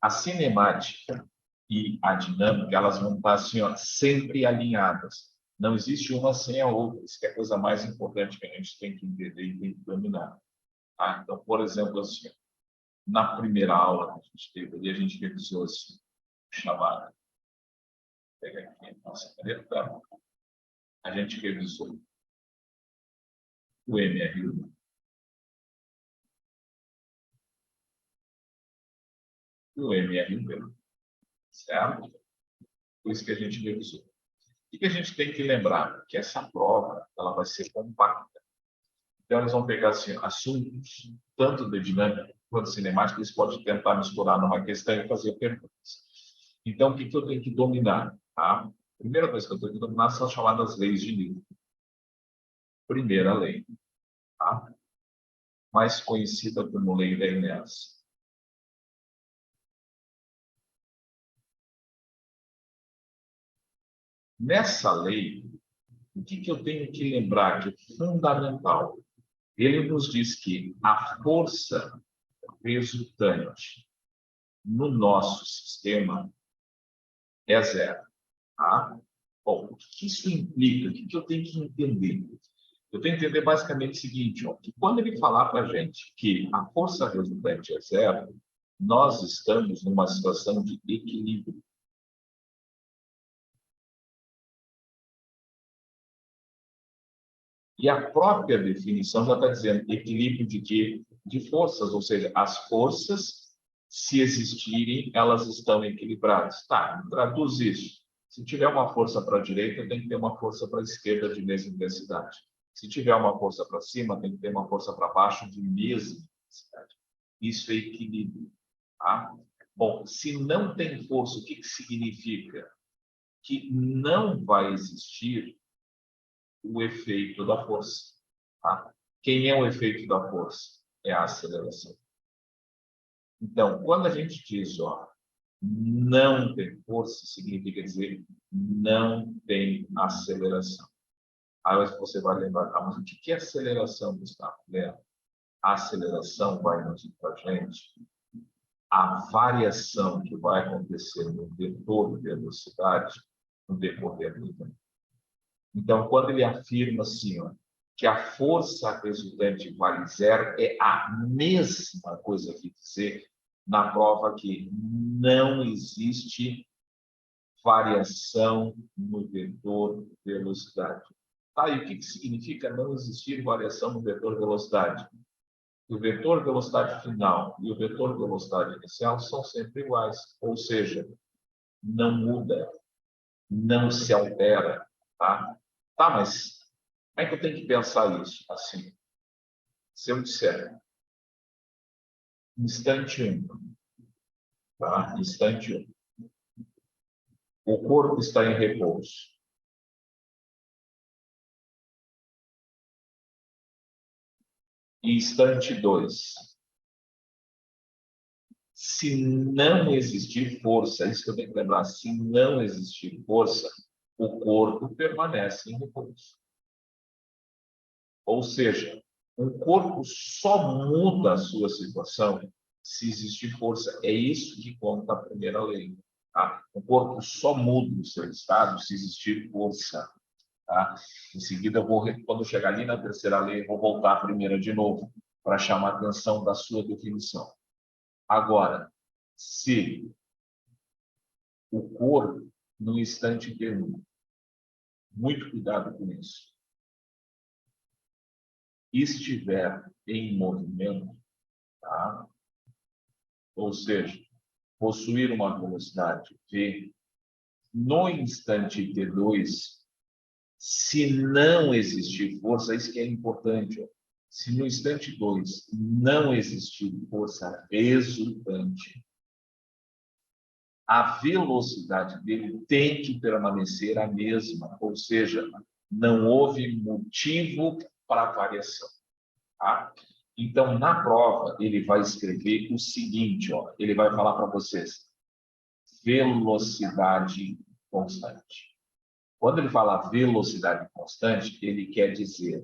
A cinemática e a dinâmica, elas vão estar assim, ó, sempre alinhadas. Não existe uma sem a outra. Isso que é a coisa mais importante que a gente tem que entender e tem que dominar. Tá? Então, por exemplo, assim, na primeira aula que a gente teve ali, a gente revisou assim, chamada. Vou pegar aqui a nossa caneta. A gente revisou o MRU. E o MRU, certo? Por isso que a gente revisou. O que a gente tem que lembrar? Que essa prova ela vai ser compacta. Então, eles vão pegar assim, assuntos, tanto de dinâmica quanto cinemática, eles podem tentar misturar numa questão e fazer perguntas. Então, o que eu tenho que dominar? Tá? A primeira coisa que eu tenho que dominar são as chamadas leis de Newton. Primeira lei, tá? Mais conhecida como lei da inércia. Nessa lei, o que eu tenho que lembrar que é fundamental? Ele nos diz que a força resultante no nosso sistema é zero. Tá? Bom, o que isso implica? O que eu tenho que entender? Eu tenho que entender basicamente o seguinte, ó, que quando ele falar para a gente que a força resultante é zero, nós estamos numa situação de equilíbrio. E a própria definição já está dizendo equilíbrio de quê? De forças, ou seja, as forças, se existirem, elas estão equilibradas. Tá, traduz isso. Se tiver uma força para a direita, tem que ter uma força para a esquerda de mesma intensidade. Se tiver uma força para cima, tem que ter uma força para baixo de mesma intensidade. Isso é equilíbrio. Tá? Bom, se não tem força, o que significa? Que não vai existir o efeito da força. Tá? Quem é o efeito da força? É a aceleração. Então, quando a gente diz, ó, não tem força, significa dizer não tem aceleração. Aí você vai lembrar, tá, mas o que é aceleração, Gustavo? A aceleração vai nos dizer para a gente a variação que vai acontecer no vetor de velocidade no decorrer do tempo. Então, quando ele afirma assim, ó, que a força resultante vale zero, é a mesma coisa que dizer na prova que não existe variação no vetor velocidade. Tá, e o que significa não existir variação no vetor velocidade? O vetor velocidade final e o vetor velocidade inicial são sempre iguais, ou seja, não muda, não se altera, tá? Tá, mas como é que eu tenho que pensar isso? Assim, se eu disser instante 1, tá? Instante 1, o corpo está em repouso. Instante 2, se não existir força, é isso que eu tenho que lembrar, se não existir força, o corpo permanece em repouso. Ou seja, um corpo só muda a sua situação se existir força. É isso que conta a primeira lei. Tá? O corpo só muda o seu estado se existir força. Tá? Em seguida, quando eu chegar ali na terceira lei, eu vou voltar à primeira de novo para chamar a atenção da sua definição. Agora, se o corpo, no instante T1, muito cuidado com isso, estiver em movimento, tá? Ou seja, possuir uma velocidade v, no instante T2, se não existir força, isso que é importante, ó. Se no instante 2 não existir força resultante, a velocidade dele tem que permanecer a mesma, ou seja, não houve motivo para variação. Tá? Então, na prova, ele vai escrever o seguinte, ó, ele vai falar para vocês, velocidade constante. Quando ele fala velocidade constante, ele quer dizer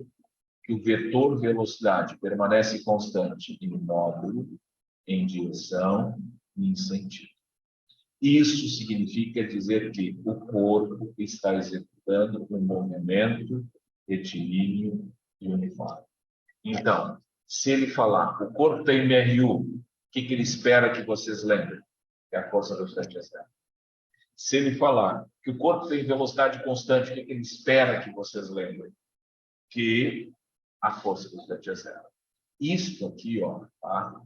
que o vetor velocidade permanece constante em módulo, em direção e em sentido. Isso significa dizer que o corpo está executando um movimento retilíneo e uniforme. Então, se ele falar, o corpo tem MRU, o que ele espera que vocês lembrem? Que é a força resultante é zero. Se ele falar que o corpo tem velocidade constante, o que ele espera que vocês lembrem? Que a força resultante é zero. Isto aqui, ó, tá?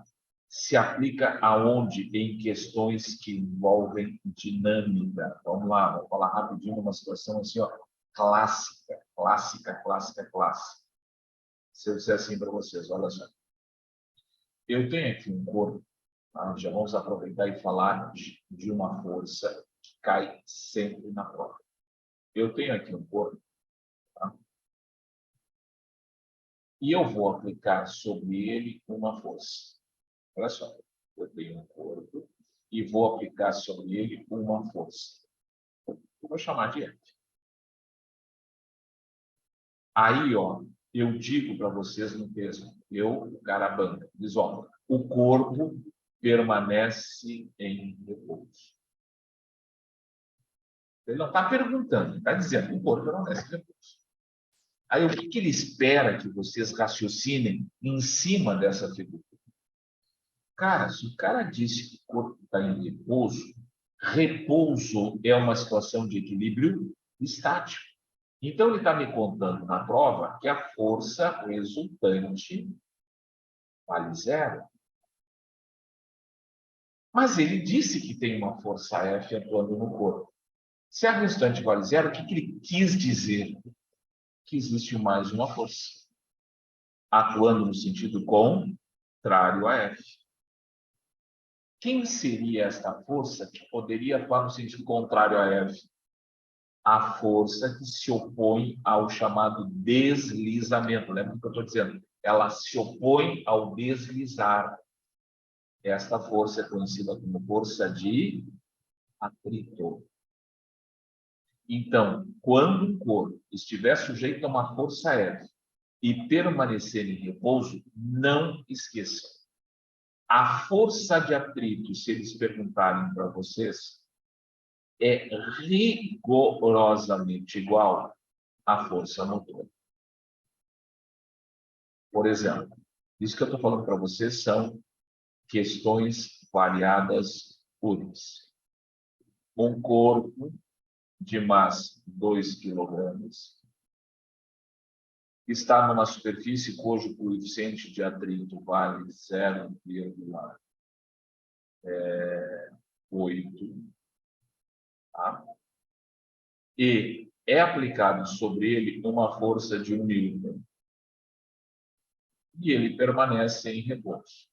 Se aplica aonde? Em questões que envolvem dinâmica. Vamos lá, vou falar rapidinho uma situação assim, ó, clássica. Se eu disser assim para vocês, olha só. Eu tenho aqui um corpo, tá? Já vamos aproveitar e falar de uma força que cai sempre na prova. Eu tenho aqui um corpo, tá? E eu vou aplicar sobre ele uma força. Olha só, eu tenho um corpo e vou aplicar sobre ele uma força. Eu vou chamar de F. Aí, ó, eu digo para vocês no texto, eu, Garabanda, diz, ó, o corpo permanece em repouso. Ele não está perguntando, ele está dizendo, o corpo permanece em repouso. Aí, o que ele espera que vocês raciocinem em cima dessa figura? Cara, se o cara disse que o corpo está em repouso, repouso é uma situação de equilíbrio estático. Então, ele está me contando na prova que a força resultante vale zero. Mas ele disse que tem uma força F atuando no corpo. Se a resultante vale zero, o que ele quis dizer? Que existe mais uma força atuando no sentido contrário a F. Quem seria esta força que poderia atuar no sentido contrário a F? A força que se opõe ao chamado deslizamento. Lembra o que eu estou dizendo? Ela se opõe ao deslizar. Esta força é conhecida como força de atrito. Então, quando o corpo estiver sujeito a uma força F e permanecer em repouso, não esqueçam. A força de atrito, se eles perguntarem para vocês, é rigorosamente igual à força motora. Por exemplo, isso que eu estou falando para vocês são questões variadas úteis. Um corpo de massa 2 kg está numa superfície cujo coeficiente de atrito vale 0,8, tá? E é aplicado sobre ele uma força de 1 Newton. E ele permanece em repouso.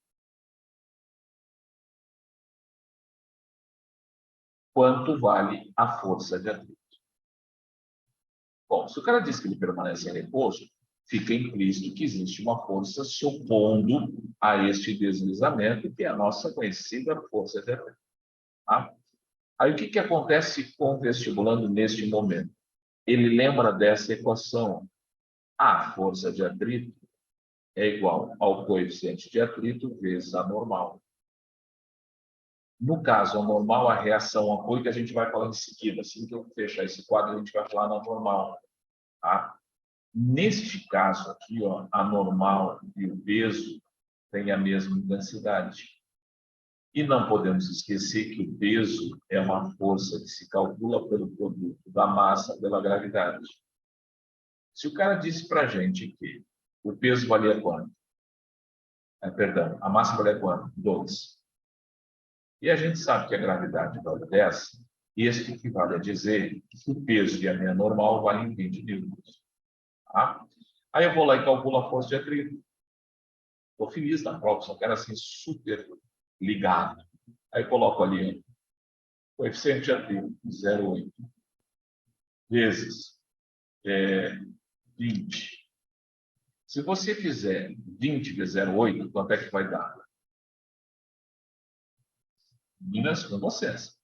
Quanto vale a força de atrito? Bom, se o cara diz que ele permanece em repouso, fica implícito que existe uma força se opondo a este deslizamento, que é a nossa conhecida força de atrito. Tá? Aí o que acontece com o vestibulando neste momento? Ele lembra dessa equação. A força de atrito é igual ao coeficiente de atrito vezes a normal. No caso, a normal, a reação a apoio, que a gente vai falar em seguida. Assim que eu fechar esse quadro, a gente vai falar na normal. Tá? Neste caso aqui, ó, a normal e o peso têm a mesma densidade. E não podemos esquecer que o peso é uma força que se calcula pelo produto da massa pela gravidade. Se o cara disse para a gente que o peso valia quanto? Perdão, a massa valia quanto? 2. E a gente sabe que a gravidade vale 10, isso equivale a dizer que o peso e a minha normal valem 20 newtons. Tá? Aí eu vou lá e calculo a força de atrito. Estou feliz na prova, só quero assim super ligado. Aí coloco ali o coeficiente de atrito, 0,8, vezes 20. Se você fizer 20 vezes 0,8, quanto é que vai dar? Meninas, com vocês.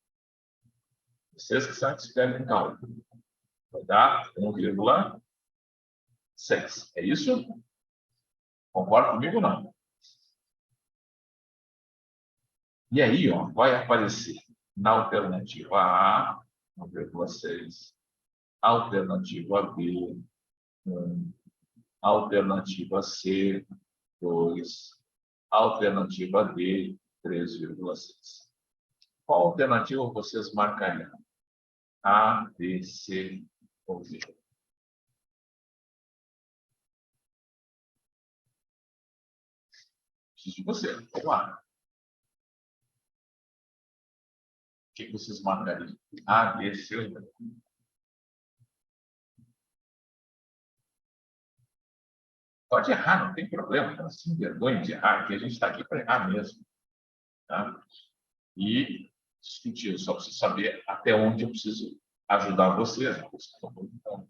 Vocês que sabem que escrevem em cálculo. Vai dar 1,6. É isso? Concorda comigo ou não? E aí, ó, vai aparecer Na alternativa A, 1,6. Alternativa B, 1. Alternativa C, 2. Alternativa D, 3,6. Qual alternativa vocês marcariam? A, B, C ou D? Preciso de você. Vamos lá. O que vocês marcariam? A, B, C ou D? Pode errar, não tem problema. Não se envergonhe de errar, que a gente está aqui para errar mesmo. Tá? E discutir, eu só preciso saber até onde eu preciso ajudar vocês. Então,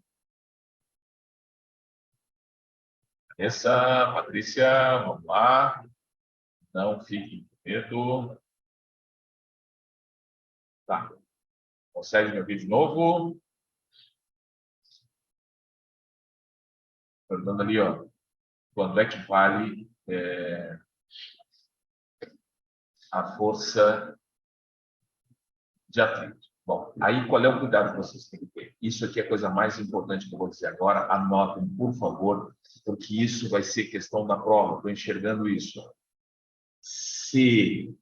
essa, Patrícia, vamos lá. Não fique com medo. Tá. Consegue me ouvir de novo? Perguntando ali, ó. Quando é que vale a força de atrito? Bom, aí qual é o cuidado que vocês têm que ter? Isso aqui é a coisa mais importante que eu vou dizer agora. Anotem, por favor, porque isso vai ser questão da prova. Estou enxergando isso. Se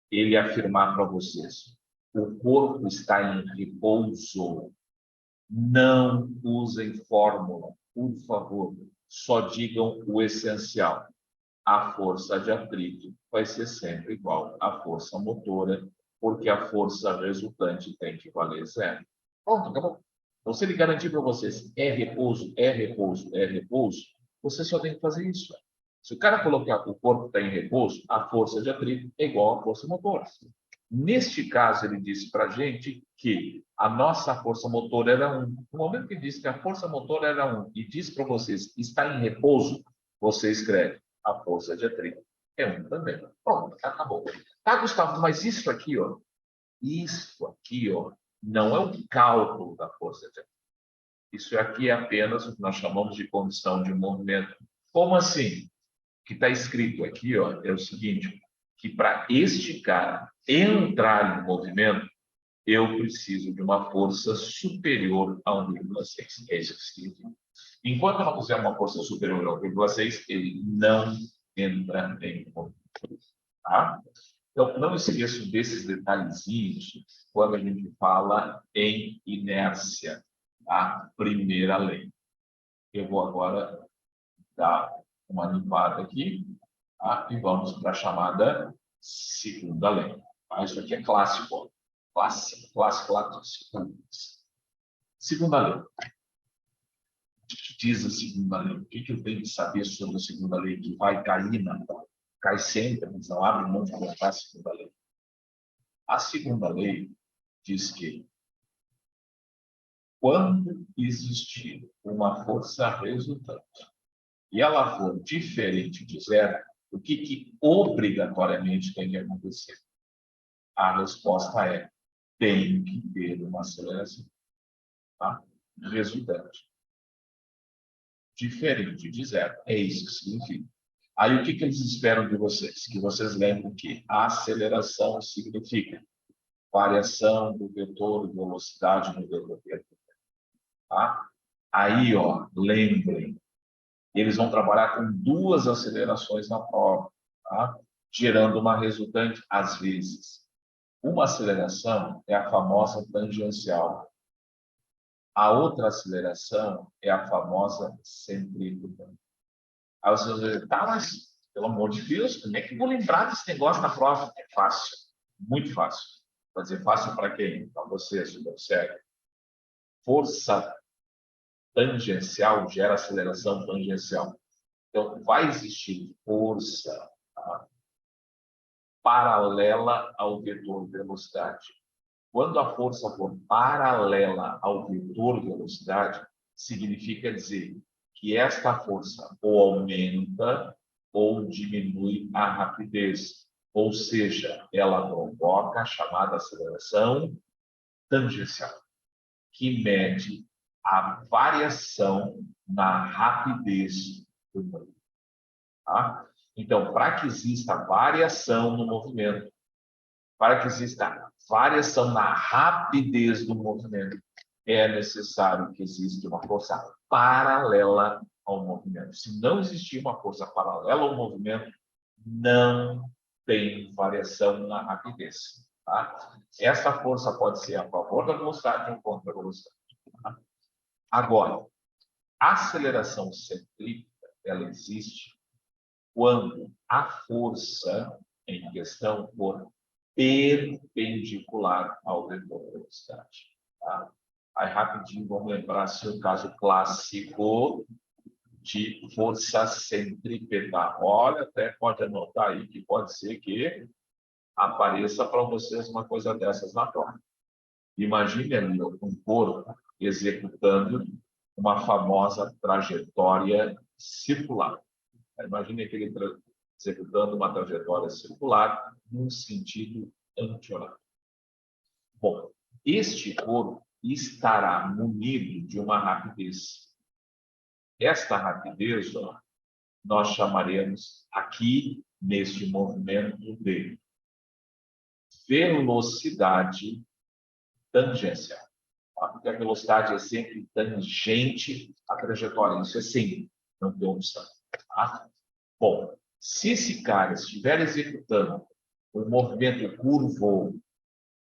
ele afirmar para vocês, o corpo está em repouso, não usem fórmula, por favor. Só digam o essencial. A força de atrito vai ser sempre igual à força motora, porque a força resultante tem que valer zero. Pronto, acabou. Então, se ele garantir para vocês é repouso, é repouso, é repouso, você só tem que fazer isso. Se o cara colocar que o corpo está em repouso, a força de atrito é igual à força motora. Neste caso, ele disse para a gente que a nossa força motora era 1. No momento que ele disse que a força motora era 1 e disse para vocês está em repouso, você escreve a força de atrito é 1 também. Pronto, acabou. Tá, Gustavo, mas isso aqui, ó, não é um cálculo da força de atrito. Isso aqui é apenas o que nós chamamos de condição de movimento. Como assim? O que está escrito aqui, ó, é o seguinte, que para este cara entrar em movimento, eu preciso de uma força superior a 1,6. É isso que significa. Enquanto eu não puser uma força superior a 1,6, ele não entra em movimento. Tá? Então, não esqueçam desses detalhezinhos quando a gente fala em inércia, a primeira lei. Eu vou agora dar uma limpada aqui, tá? E vamos para a chamada segunda lei. Tá? Isso aqui é clássico. Clássico. Segunda lei. O que diz a segunda lei? O que eu tenho que saber sobre a segunda lei? Que vai cair cai sempre, mas não abre mão de colocar a segunda lei. A segunda lei diz que quando existir uma força resultante e ela for diferente de zero, o que obrigatoriamente tem que acontecer? A resposta é tem que ter uma aceleração, tá? Resultante. Diferente de zero. É isso que significa. Aí, o que eles esperam de vocês? Que vocês lembrem que aceleração significa variação do vetor de velocidade no vetor. Tá? Aí, ó, lembrem, eles vão trabalhar com duas acelerações na prova, tá? Gerando uma resultante às vezes. Uma aceleração é a famosa tangencial. A outra aceleração é a famosa centrífuga. Aí você vai dizer, tá, mas pelo amor de Deus, como é que eu vou lembrar desse negócio na prova? É fácil, muito fácil. Vou dizer fácil para quem? Para você, se consegue. Força tangencial gera aceleração tangencial. Então, vai existir força, tá, paralela ao vetor velocidade. Quando a força for paralela ao vetor velocidade, significa dizer que esta força ou aumenta ou diminui a rapidez. Ou seja, ela provoca a chamada aceleração tangencial, que mede a variação na rapidez do movimento. Tá? Então, para que exista variação no movimento, para que exista variação na rapidez do movimento, é necessário que exista uma força paralela ao movimento. Se não existir uma força paralela ao movimento, não tem variação na rapidez. Tá? Essa força pode ser a favor da velocidade ou contra a velocidade. Tá? Agora, a aceleração centrípeta, ela existe quando a força em questão for perpendicular ao vetor da velocidade. Tá? Aí, rapidinho, vamos lembrar assim, o caso clássico de força centrípeta. Olha, até pode anotar aí que pode ser que apareça para vocês uma coisa dessas na prova. Imagine ali um corpo executando uma famosa trajetória circular. Imagine aquele executando uma trajetória circular num sentido anti-horário. Bom, este corpo estará munido de uma rapidez. Esta rapidez, nós chamaremos aqui, neste movimento, de velocidade tangencial. Porque a velocidade é sempre tangente à trajetória. Isso é sempre, não tem opção. Tá? Bom, se esse cara estiver executando um movimento curvo,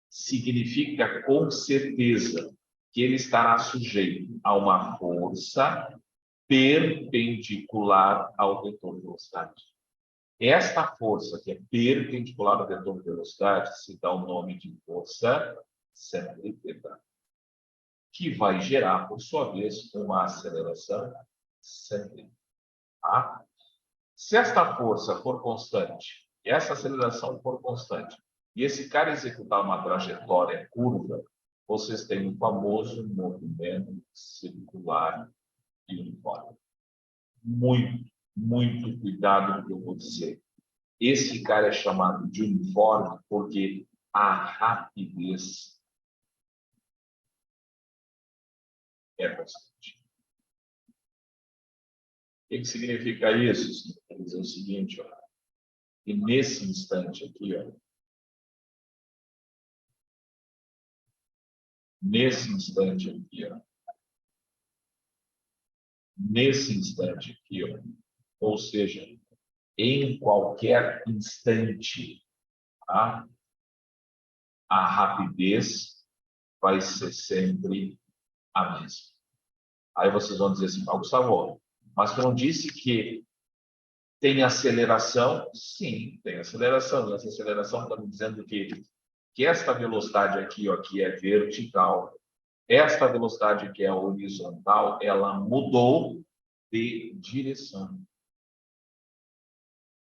significa com certeza que ele estará sujeito a uma força perpendicular ao vetor de velocidade. Esta força, que é perpendicular ao vetor de velocidade, se dá o nome de força centrípeta, que vai gerar, por sua vez, uma aceleração centrípeta. Tá? Se esta força for constante, e essa aceleração for constante, e esse cara executar uma trajetória curva, vocês têm o famoso movimento circular uniforme. Muito cuidado com o que eu vou dizer. Esse cara é chamado de uniforme porque a rapidez é constante. O que significa isso? Quer dizer o seguinte, ó, que nesse instante aqui, ó, nesse instante aqui, ó, ou seja, em qualquer instante, tá? A rapidez vai ser sempre a mesma. Aí vocês vão dizer assim, Gustavo, mas tu não disse que tem aceleração? Sim, tem aceleração. E essa aceleração está me dizendo que esta velocidade aqui, ó, que é vertical, esta velocidade que é horizontal, ela mudou de direção.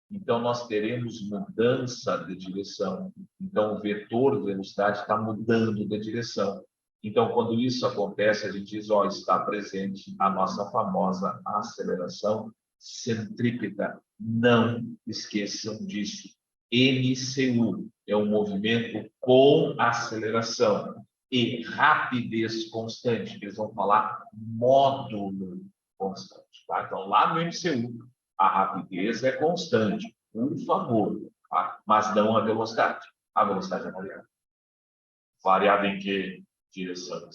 Então, nós teremos mudança de direção. Então, o vetor de velocidade está mudando de direção. Então, quando isso acontece, a gente diz, ó, está presente a nossa famosa aceleração centrípeta. Não esqueçam disso. MCU é um movimento com aceleração e rapidez constante. Eles vão falar módulo constante. Tá? Então, lá no MCU, a rapidez é constante, por favor, tá? Mas não a velocidade. A velocidade é variável. Variável em que direção?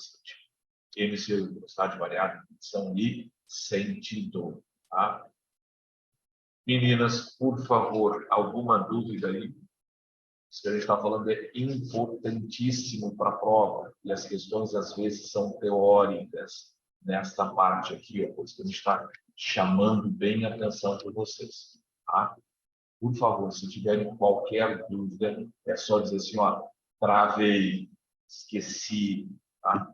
MCU, velocidade variável, direção e sentido. Tá? Meninas, por favor, alguma dúvida aí? Isso que a gente está falando é importantíssimo para a prova. E as questões, às vezes, são teóricas nesta parte aqui, ó, por isso que a gente está chamando bem a atenção para vocês. Tá? Por favor, se tiverem qualquer dúvida, é só dizer assim, ó, travei, esqueci, tá?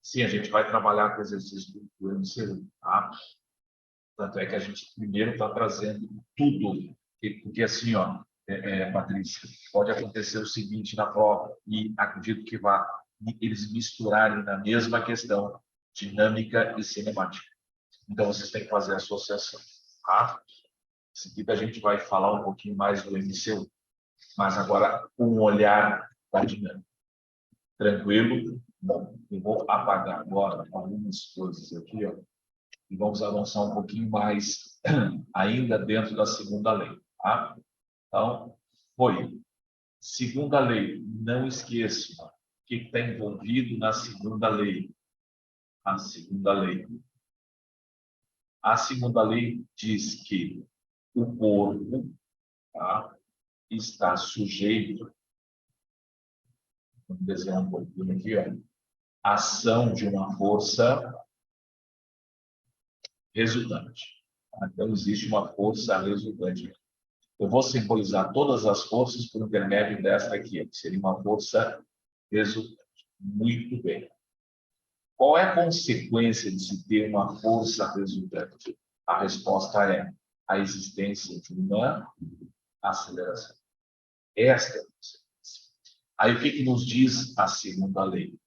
Sim, a gente vai trabalhar com exercício do MCU, tá? Tanto é que a gente primeiro está trazendo tudo, porque assim, ó, Patrícia, pode acontecer o seguinte na prova, e acredito que vá eles misturarem na mesma questão dinâmica e cinemática. Então, vocês têm que fazer a associação, tá? Em seguida, a gente vai falar um pouquinho mais do MCU, mas agora um olhar da dinâmica. Tranquilo? Bom, eu vou apagar agora algumas coisas aqui, ó, e vamos avançar um pouquinho mais ainda dentro da segunda lei, tá? Então, foi. Segunda lei, não esqueça o que está envolvido na segunda lei. A segunda lei. A segunda lei diz que o corpo, tá, está sujeito, vamos desenhar um pouquinho aqui, ó, à ação de uma força resultante. Tá? Então, existe uma força resultante. Eu vou simbolizar todas as forças por intermédio dessa aqui, que seria uma força resultante. Muito bem. Qual é a consequência de se ter uma força resultante? A resposta é a existência de uma aceleração. Esta é a consequência. Aí o que nos diz a segunda lei?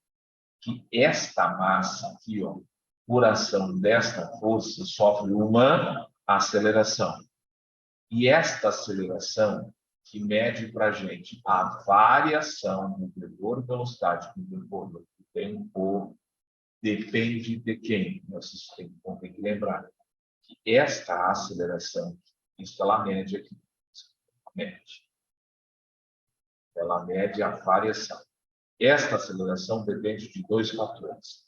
Que esta massa aqui, ó, por ação desta força, sofre uma aceleração. E esta aceleração que mede para a gente a variação do vetor velocidade do vetor do tempo depende de quem? Vocês vão ter que lembrar que esta aceleração, isso ela mede aqui, ela mede a variação. Esta aceleração depende de dois fatores: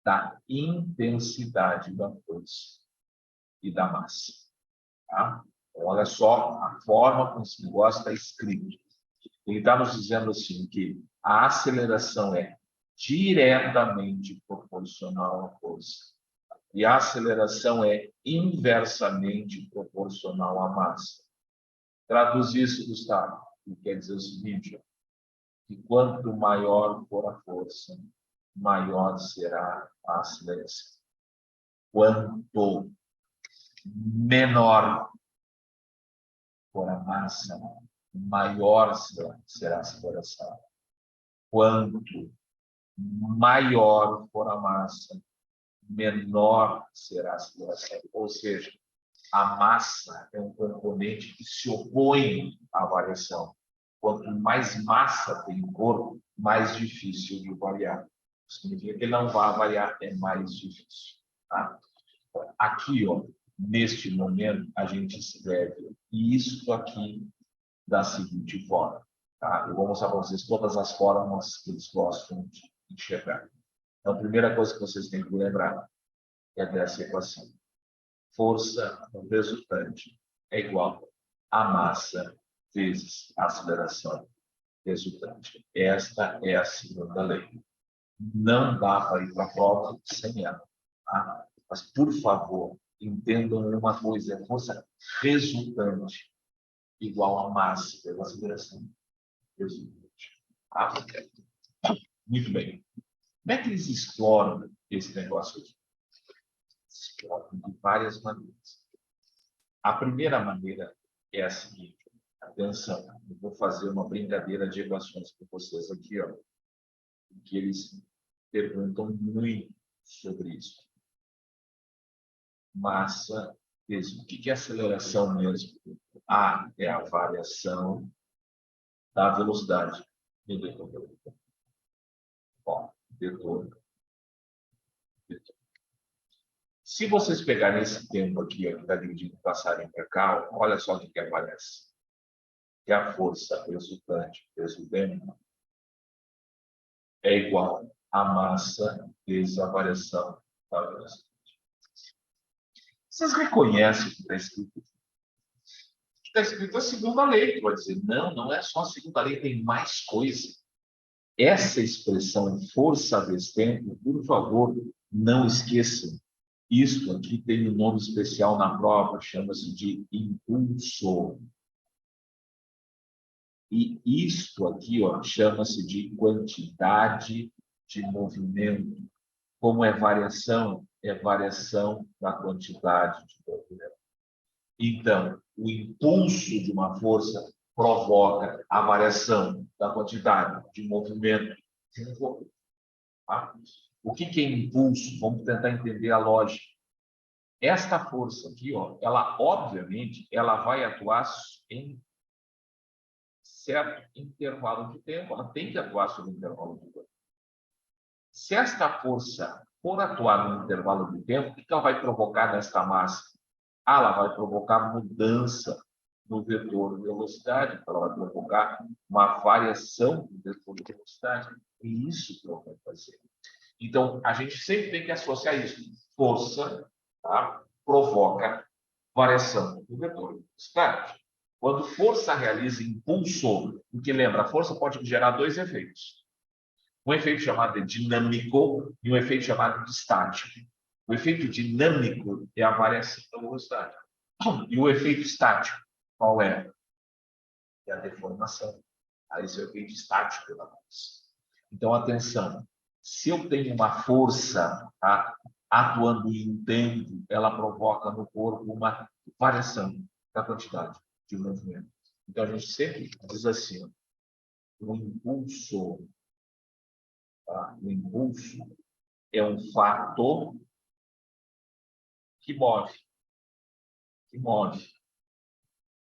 da intensidade da força e da massa. Tá? Então, olha só a forma como esse negócio está escrito. Ele está nos dizendo assim que a aceleração é diretamente proporcional à força e a aceleração é inversamente proporcional à massa. Traduz isso, Gustavo. Ele quer dizer o seguinte: que quanto maior for a força, maior será a aceleração. Quanto menor for a massa, maior será a aceleração. Quanto maior for a massa, menor será a aceleração. Ou seja, a massa é um componente que se opõe à variação. Quanto mais massa tem o corpo, mais difícil de variar. Significa que ele não vai variar, é mais difícil. Tá? Aqui, ó, neste momento, a gente escreve isso aqui da seguinte forma. Tá? Eu vou mostrar para vocês todas as formas que eles gostam de enxergar. Então, a primeira coisa que vocês têm que lembrar é dessa equação. Força resultante é igual a massa vezes a aceleração resultante. Esta é a segunda lei. Não dá para ir para a prova sem ela. Tá? Mas, por favor, entendam uma coisa: é força resultante igual a massa vezes a aceleração resultante. Tá? Muito bem. Como é que eles exploram esse negócio aqui? Exploram de várias maneiras. A primeira maneira é a seguinte: atenção, eu vou fazer uma brincadeira de equações para vocês aqui, ó, que eles perguntam muito sobre isso. Massa, peso. O que é aceleração mesmo? A é a variação da velocidade. Ó, vetor. Se vocês pegarem esse tempo aqui, ó, que está dividido passarem para cá, olha só o que aparece. Que a força resultante, peso dentro, é igual à massa vezes a variação da velocidade. Vocês reconhecem o que está escrito? Está escrito a segunda lei. Pode dizer, não é só a segunda lei, tem mais coisa. Essa expressão força vezes tempo, por favor, não esqueçam. Isto aqui tem um nome especial na prova, chama-se de impulso. E isto aqui, ó, chama-se de quantidade de movimento. Como é variação da quantidade de movimento. Então, o impulso de uma força provoca a variação da quantidade de movimento. Tá? O que é impulso? Vamos tentar entender a lógica. Esta força aqui, ó, ela obviamente ela vai atuar em certo intervalo de tempo. Ela tem que atuar sobre o intervalo de tempo. Se esta força for atuar no intervalo de tempo, o que ela vai provocar nesta massa? Ela vai provocar mudança no vetor de velocidade, ela vai provocar uma variação no vetor de velocidade. É isso que ela vai fazer. Então, a gente sempre tem que associar isso. Força, tá, provoca variação do vetor de velocidade. Quando força realiza impulso, porque lembra, a força pode gerar dois efeitos. Um efeito chamado de dinâmico e um efeito chamado de estático. O efeito dinâmico é a variação da velocidade. E o efeito estático, qual é? É a deformação. Aí esse é o efeito estático da força. Então, atenção. Se eu tenho uma força, tá, atuando em tempo, ela provoca no corpo uma variação da quantidade de movimento. Então, a gente sempre diz assim, o impulso, tá? O impulso é um fator que move, que move,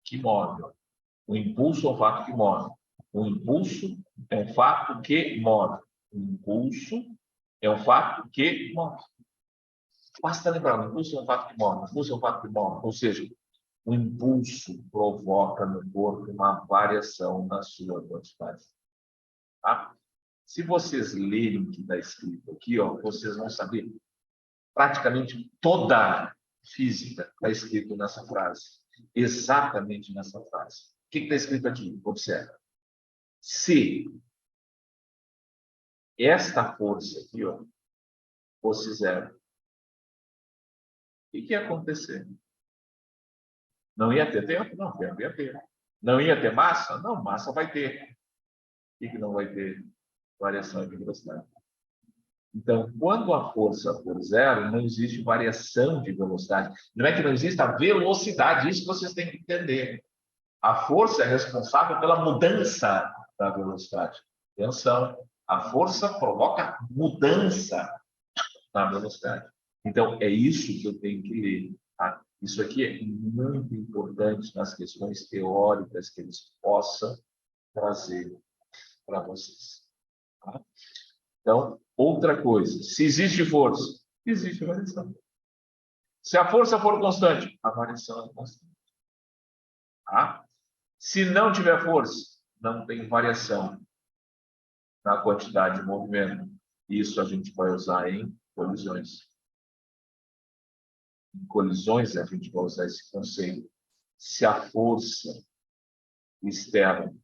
que move. O impulso é um fato que move. O impulso é um fato que move. O impulso é um fato que move. Basta lembrar, o impulso é um fato que move. O impulso é um fato que move. Ou seja, o impulso provoca no corpo uma variação na sua velocidade. Tá? Se vocês lerem o que está escrito aqui, ó, vocês vão saber praticamente toda a física está escrito nessa frase. Exatamente nessa frase. O que está escrito aqui? Observe. Se esta força aqui, ó, fosse zero, o que ia acontecer? Não ia ter tempo? Não, tempo ia ter. Não ia ter massa? Não, massa vai ter. O que não vai ter? Variação de velocidade. Então, quando a força for zero, não existe variação de velocidade. Não é que não existe a velocidade, isso que vocês têm que entender. A força é responsável pela mudança da velocidade. Atenção, a força provoca mudança na velocidade. Então, é isso que eu tenho que ler. Tá? Isso aqui é muito importante nas questões teóricas que eles possam trazer para vocês. Tá? Então, outra coisa, se existe força, existe variação. Se a força for constante, a variação é constante. Tá? Se não tiver força, não tem variação na quantidade de movimento. Isso a gente vai usar em colisões. Em colisões, a gente vai usar esse conceito. Se a força externa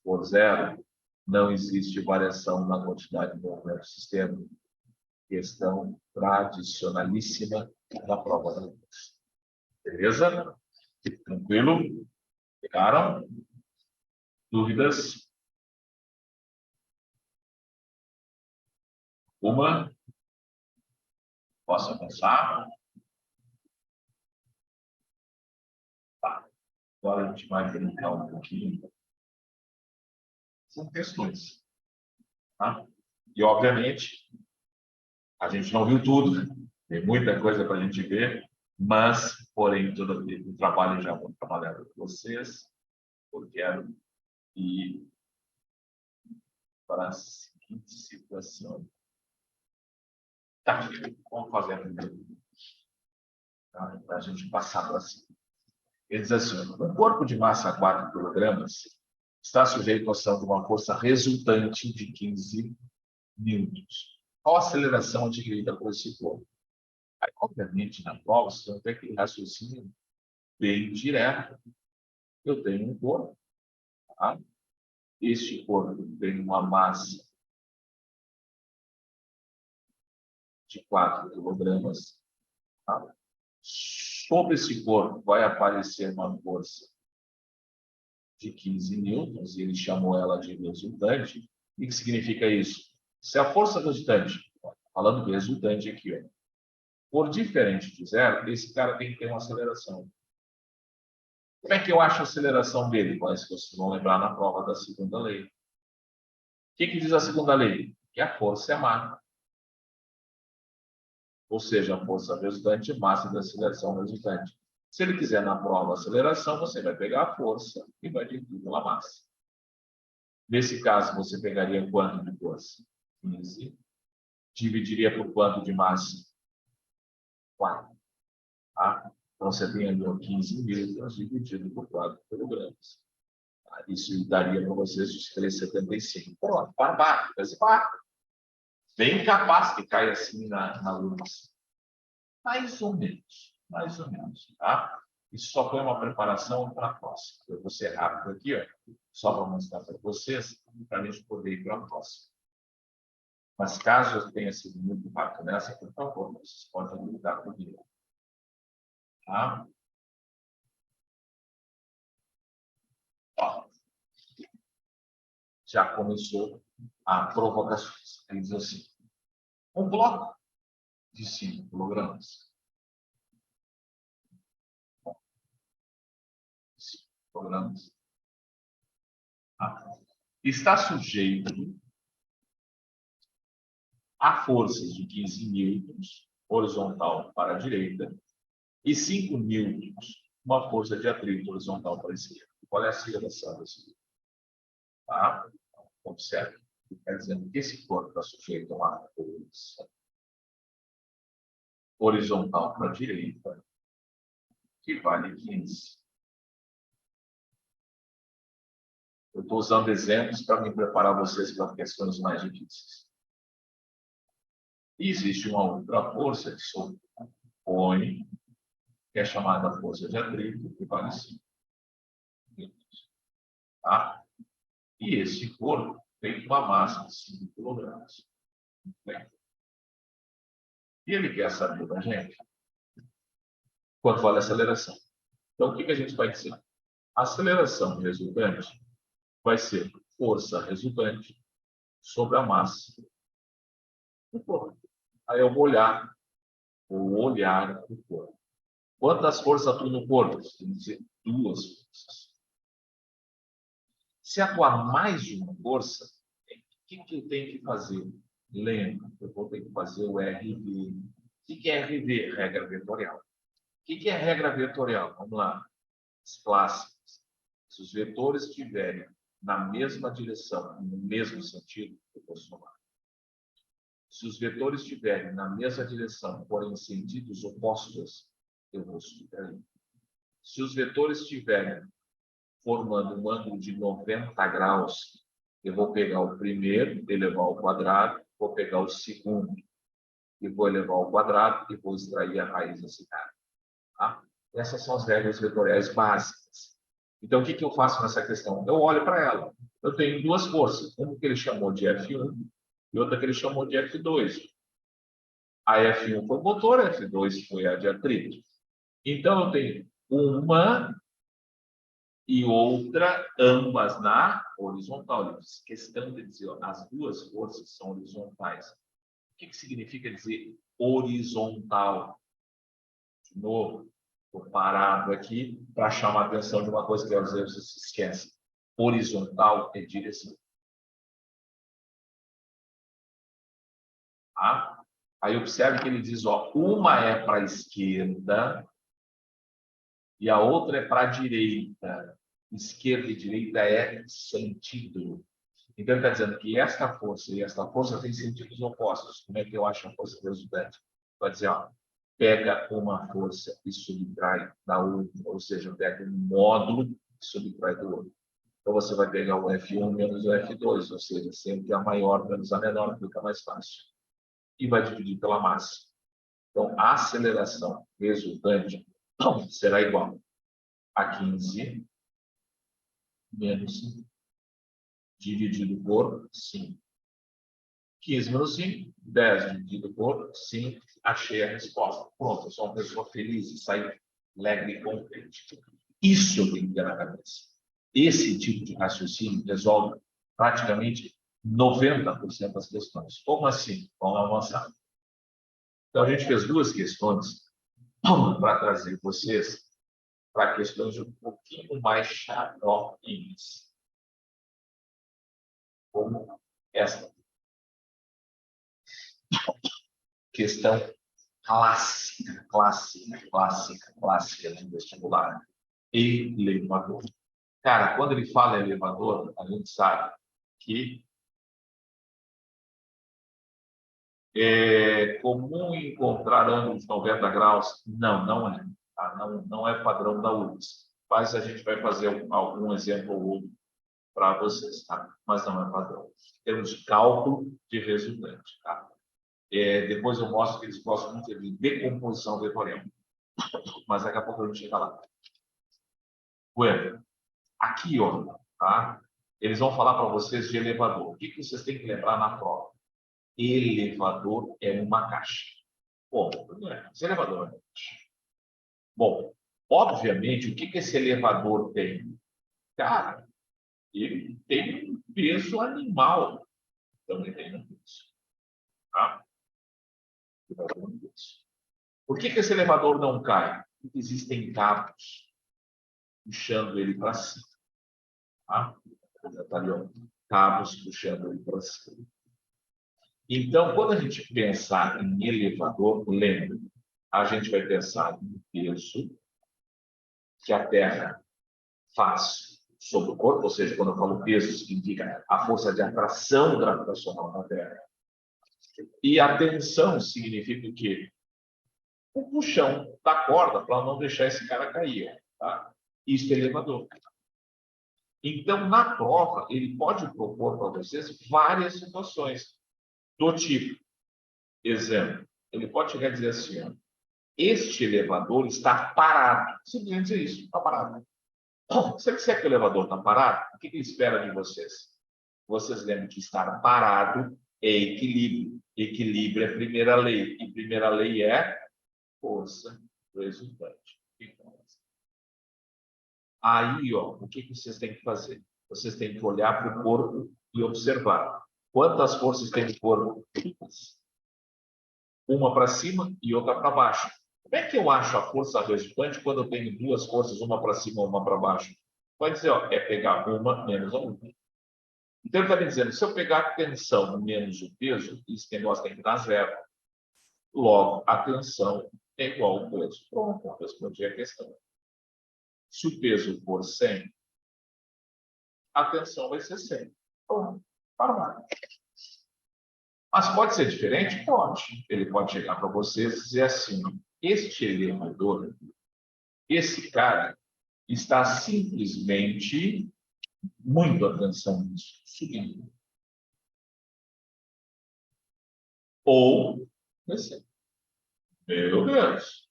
for zero, não existe variação na quantidade de movimento do sistema. Questão tradicionalíssima da prova da luz. Beleza? Tranquilo? Pegaram? Dúvidas? Uma? Posso avançar? Tá. Agora a gente vai brincar um pouquinho. São questões. Tá? E, obviamente, a gente não viu tudo. Tem muita coisa para a gente ver. Mas, porém, todo o trabalho já vou trabalhar com vocês. Eu quero ir para a seguinte situação. Tá, vamos fazer a primeira. Tá? Para a gente passar para cima. Ele diz assim, um corpo de massa 4 kg está sujeito à ação de uma força resultante de 15 newtons. Qual a aceleração adquirida por esse corpo? Aí, obviamente, na prova, vocês vão ter aquele raciocínio bem direto. Eu tenho um corpo, tá? Este corpo tem uma massa de 4 kg. Tá? Sobre esse corpo vai aparecer uma força de 15 newtons, e ele chamou ela de resultante. O que significa isso? Se a força resultante, falando do resultante aqui, ó, for diferente de zero, esse cara tem que ter uma aceleração. Como é que eu acho a aceleração dele? Mas vocês vão lembrar na prova da segunda lei. O que diz a segunda lei? Que a força é massa. Ou seja, a força resultante, massa da aceleração resultante. Se ele quiser na prova a aceleração, você vai pegar a força e vai dividir pela massa. Nesse caso, você pegaria quanto de força? 15. Dividiria por quanto de massa? 4. Tá? Então, você tem ali 15 newtons dividido por 4 quilogramas. Isso daria para vocês os 3,75. Pronto, barbado, bem capaz que caia assim na luz. Mais ou menos, tá? Isso só foi uma preparação para a próxima. Eu vou ser rápido aqui, ó, só para mostrar para vocês, para a gente poder ir para a próxima. Mas caso eu tenha sido muito rápido nessa, por favor, vocês podem lidar comigo. Tá? Ó, já começou a provocação. Ele diz assim, um bloco de 5 quilogramas. 5 quilogramas. Está sujeito a forças de 15 newtons, horizontal para a direita, e 5 newtons, uma força de atrito horizontal para a esquerda. Qual é a aceleração desse? Tá? Observe. Quer dizer que esse corpo está sujeito a uma força horizontal para a direita, que vale 15. Eu estou usando exemplos para me preparar vocês para questões mais difíceis. E existe uma outra força que se opõe, que é chamada força de atrito, que vale 5. Tá? E esse corpo tem uma massa de 5 quilogramas. E ele quer saber da gente quanto vale a aceleração. Então, o que a gente vai dizer? A aceleração resultante vai ser força resultante sobre a massa do corpo. Aí eu vou olhar o corpo. Quantas forças atuam no corpo? Tem que dizer 2 forças. Se atuar mais de uma força, o que eu tenho que fazer? Lembra, eu vou ter que fazer o RV. O que é RV? Regra vetorial. O que é regra vetorial? Vamos lá. As clássicas. Se os vetores estiverem na mesma direção, no mesmo sentido, eu vou somar. Se os vetores estiverem na mesma direção, porém em sentidos opostos, eu vou subtrair. Se os vetores estiverem formando um ângulo de 90 graus, eu vou pegar o primeiro, elevar ao quadrado, vou pegar o segundo, e vou elevar ao quadrado, e vou extrair a raiz desse cara. Tá? Essas são as regras vetoriais básicas. Então, o que eu faço nessa questão? Eu olho para ela. Eu tenho 2 forças. Uma que ele chamou de F1 e outra que ele chamou de F2. A F1 foi o motor, a F2 foi a de atrito. Então, eu tenho uma e outra, ambas na horizontal. Questão de dizer, ó, as 2 forças são horizontais. O que significa dizer horizontal? De novo, estou parado aqui para chamar a atenção de uma coisa que às vezes se esquece. Horizontal é direção. Tá? Aí observe que ele diz, ó, uma é para a esquerda e a outra é para a direita. Esquerda e direita é sentido. Então, ele está dizendo que esta força e esta força têm sentidos opostos. Como é que eu acho a força resultante? Vai dizer, ó, pega uma força e subtrai da outra, ou seja, pega um módulo e subtrai do outro. Então, você vai pegar o F1 menos o F2, ou seja, sempre a maior menos a menor, fica mais fácil. E vai dividir pela massa. Então, a aceleração resultante será igual a 15 menos 5, dividido por 5. 15 menos 5, 10 dividido por 5, achei a resposta. Pronto, eu sou uma pessoa feliz e saí alegre e contente. Isso eu tenho que ter na cabeça. Esse tipo de raciocínio resolve praticamente 90% das questões. Como assim? Vamos avançar. Então, a gente fez 2 questões para trazer vocês para questões um pouquinho mais xaropinhas. Como essa. Questão clássica no vestibular. Elevador. Cara, quando ele fala elevador, a gente sabe que é comum encontrar ângulos de 90 graus. Não, não é. Tá? Não é padrão da URGS. Mas a gente vai fazer algum exemplo ou outro para vocês, tá? Mas não é padrão. Em termos de cálculo de resultante, tá? Depois eu mostro que eles gostam muito de decomposição vetorial. Mas daqui a pouco a gente chega lá. Bueno, aqui, ó, tá? Eles vão falar para vocês de elevador. O que vocês têm que lembrar na prova? Elevador é uma caixa. Bom, esse elevador é uma caixa. Bom, obviamente, o que esse elevador tem? Cara, ele tem um peso animal. Também tem um peso. Tá? Por que esse elevador não cai? Porque existem cabos puxando ele para cima. Tá? Cabos puxando ele para cima. Então, quando a gente pensar em elevador, lembre, a gente vai pensar no peso que a Terra faz sobre o corpo, ou seja, quando eu falo peso, significa a força de atração gravitacional na Terra. E a tensão significa o quê? O puxão da corda para não deixar esse cara cair. Tá? Isso é elevador. Então, na prova, ele pode propor para vocês várias situações do tipo, exemplo, ele pode chegar e dizer assim, ó, este elevador está parado. Simplesmente dizer isso, está parado. Se ele disser que o elevador está parado, o que ele espera de vocês? Vocês lembram que estar parado é equilíbrio. Equilíbrio é a primeira lei. E primeira lei é força resultante. Aí, ó, o que vocês têm que fazer? Vocês têm que olhar para o corpo e observar. Quantas forças tem o corpo? Uma para cima e outra para baixo. Como é que eu acho a força resultante quando eu tenho duas forças, uma para cima e uma para baixo? Pode dizer, ó, é pegar uma menos a outra. Então, ele está me dizendo, se eu pegar a tensão menos o peso, esse negócio tem que dar zero. Logo, a tensão é igual ao peso. Pronto, respondi a questão. Se o peso for 100, a tensão vai ser 100. Pronto, para. Mas pode ser diferente? Pode. Ele pode chegar para vocês e dizer assim, este elevador, esse cara, está simplesmente muito atenção nisso, subindo. Ou descendo. Meu Deus!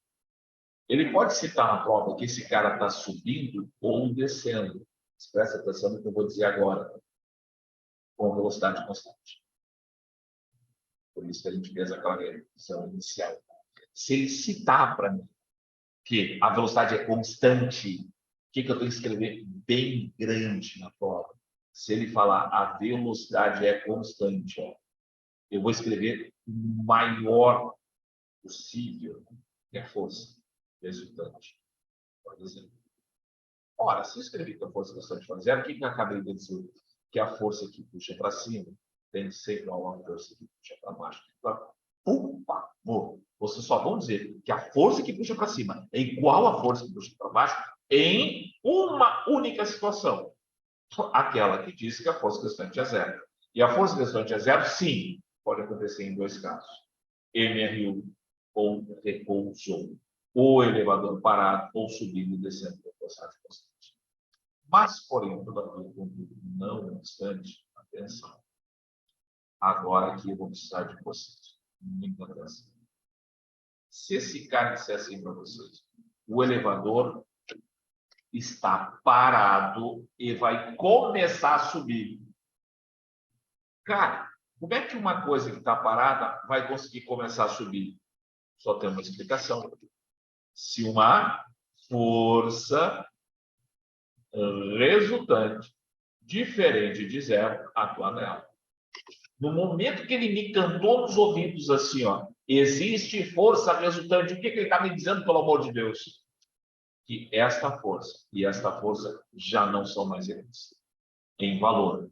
Ele pode citar na prova que esse cara está subindo ou descendo. Presta atenção no que eu vou dizer agora. Com velocidade constante. Por isso que a gente fez aquela revisão inicial. Se ele citar para mim que a velocidade é constante, o que eu tenho que escrever bem grande na prova? Se ele falar a velocidade é constante, ó, eu vou escrever o maior possível que a força resultante. Por exemplo. Ora, se eu escrever que a força resultante for zero, o que eu acabei de dizer? Que a força que puxa para cima tem que ser igual à força que puxa para baixo. Por favor, vocês só vão dizer que a força que puxa para cima é igual à força que puxa para baixo em uma única situação. Aquela que diz que a força restante é zero. E a força restante é zero, sim, pode acontecer em dois casos. MRU ou repouso. Ou elevador parado, ou subindo e descendo com velocidade constante. Mas, porém, todavia, não obstante, atenção. Agora aqui eu vou precisar de vocês. Muita atenção. Se esse cara disser assim para vocês, o elevador está parado e vai começar a subir. Cara, como é que uma coisa que está parada vai conseguir começar a subir? Só tem uma explicação. Se uma força resultante diferente de zero atuar nela. No momento que ele me cantou nos ouvidos assim, ó, existe força resultante, o que ele está me dizendo, pelo amor de Deus? Que esta força e esta força já não são mais iguais. Em valor,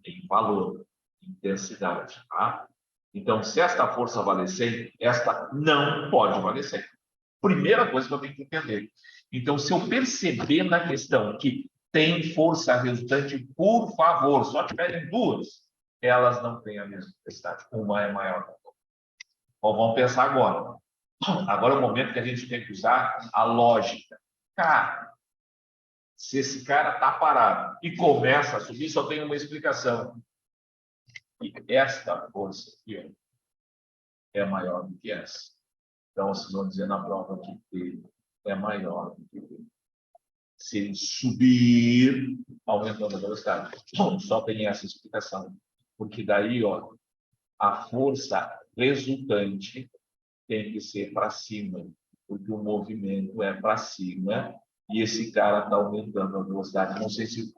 intensidade, tá? Então, se esta força valer 100, esta não pode valer 100. Primeira coisa que eu tenho que entender. Então, se eu perceber na questão que tem força resultante, por favor, só tiverem duas, elas não têm a mesma intensidade. Uma é maior que a outra. Bom, vamos pensar agora. Agora é o momento que a gente tem que usar a lógica. Cara, se esse cara está parado e começa a subir, só tem uma explicação. E esta força aqui, ó, é maior do que essa. Então, vocês vão dizer na prova que P é maior do que P. Se ele subir, aumentando a velocidade. Só tem essa explicação. Porque daí, ó, a força resultante tem que ser para cima, porque o movimento é para cima e esse cara está aumentando a velocidade. Não sei se eu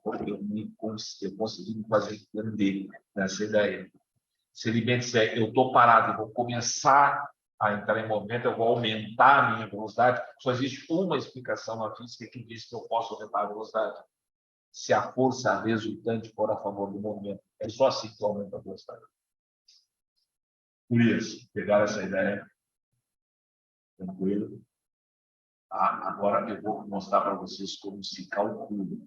consegui me fazer entender nessa ideia. Se ele me disser, eu estou parado, vou começar a entrar em movimento, eu vou aumentar a minha velocidade, só existe uma explicação na física que diz que eu posso aumentar a velocidade. Se a força resultante for a favor do movimento. É só assim que aumenta a velocidade. Por isso, pegar essa ideia, tranquilo. Agora eu vou mostrar para vocês como se calcula.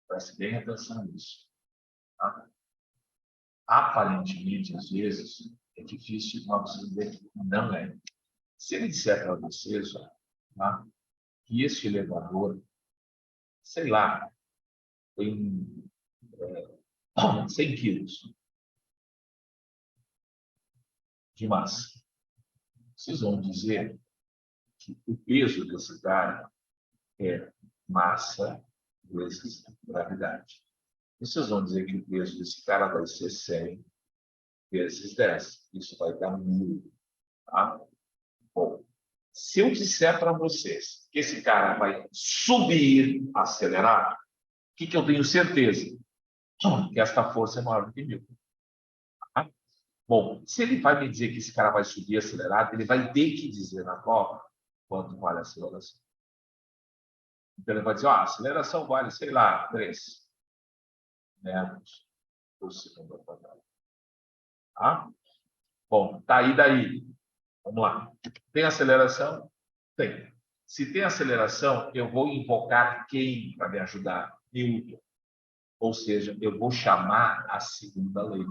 Preste bem atenção nisso. Tá? Aparentemente, às vezes, é difícil nós dizer que não é. Se ele disser para vocês, tá, que este elevador, sei lá, tem 100 quilos de massa, vocês vão dizer que o peso desse cara é massa vezes gravidade. Vocês vão dizer que o peso desse cara vai ser 100 vezes 10. Isso vai dar 1000. Tá? Bom, se eu disser para vocês que esse cara vai subir, acelerar, o que eu tenho certeza? Que esta força é maior do que 1000. Tá? Bom, se ele vai me dizer que esse cara vai subir acelerado, ele vai ter que dizer na prova quanto vale a aceleração. Então, ele vai dizer, a aceleração vale, sei lá, 3 metros por segundo ao quadrado. Tá? Bom, tá aí daí. Vamos lá. Tem aceleração? Tem. Se tem aceleração, eu vou invocar quem para me ajudar? Newton. Ou seja, eu vou chamar a segunda lei.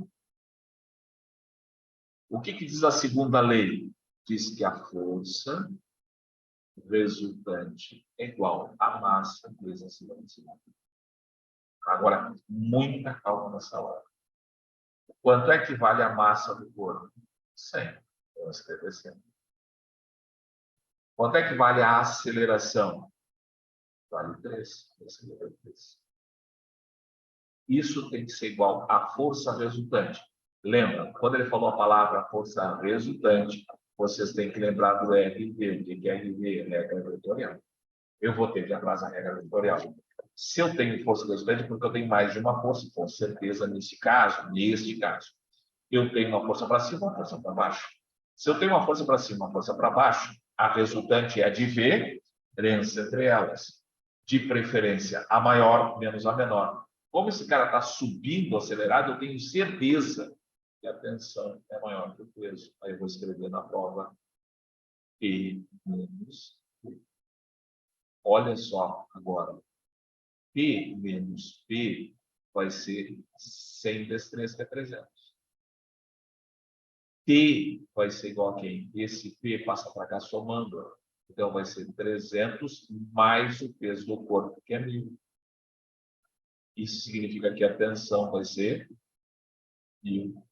O que diz a segunda lei? Diz que a força resultante é igual à massa vezes a aceleração. Agora, muita calma nessa hora. Quanto é que vale a massa do corpo? 100. Vou escrever 100. Quanto é que vale a aceleração? Vale 3. Vou escrever 3. Isso tem que ser igual à força resultante. Lembra, quando ele falou a palavra força resultante, vocês têm que lembrar do RV. O que é RV? Regra vetorial. Eu vou ter que atrasar a regra vetorial. Se eu tenho força resultante, porque eu tenho mais de uma força, com certeza, neste caso, eu tenho uma força para cima e uma força para baixo. Se eu tenho uma força para cima e uma força para baixo, a resultante é a diferença entre elas. De preferência, a maior menos a menor. Como esse cara está subindo acelerado, eu tenho certeza que a tensão é maior que o peso. Aí eu vou escrever na prova P menos P. Olha só agora. P menos P vai ser 100 vezes 3, que é 300. T vai ser igual a quem? Esse P passa para cá somando. Então, vai ser 300 mais o peso do corpo, que é 1000. Isso significa que a tensão vai ser 1000.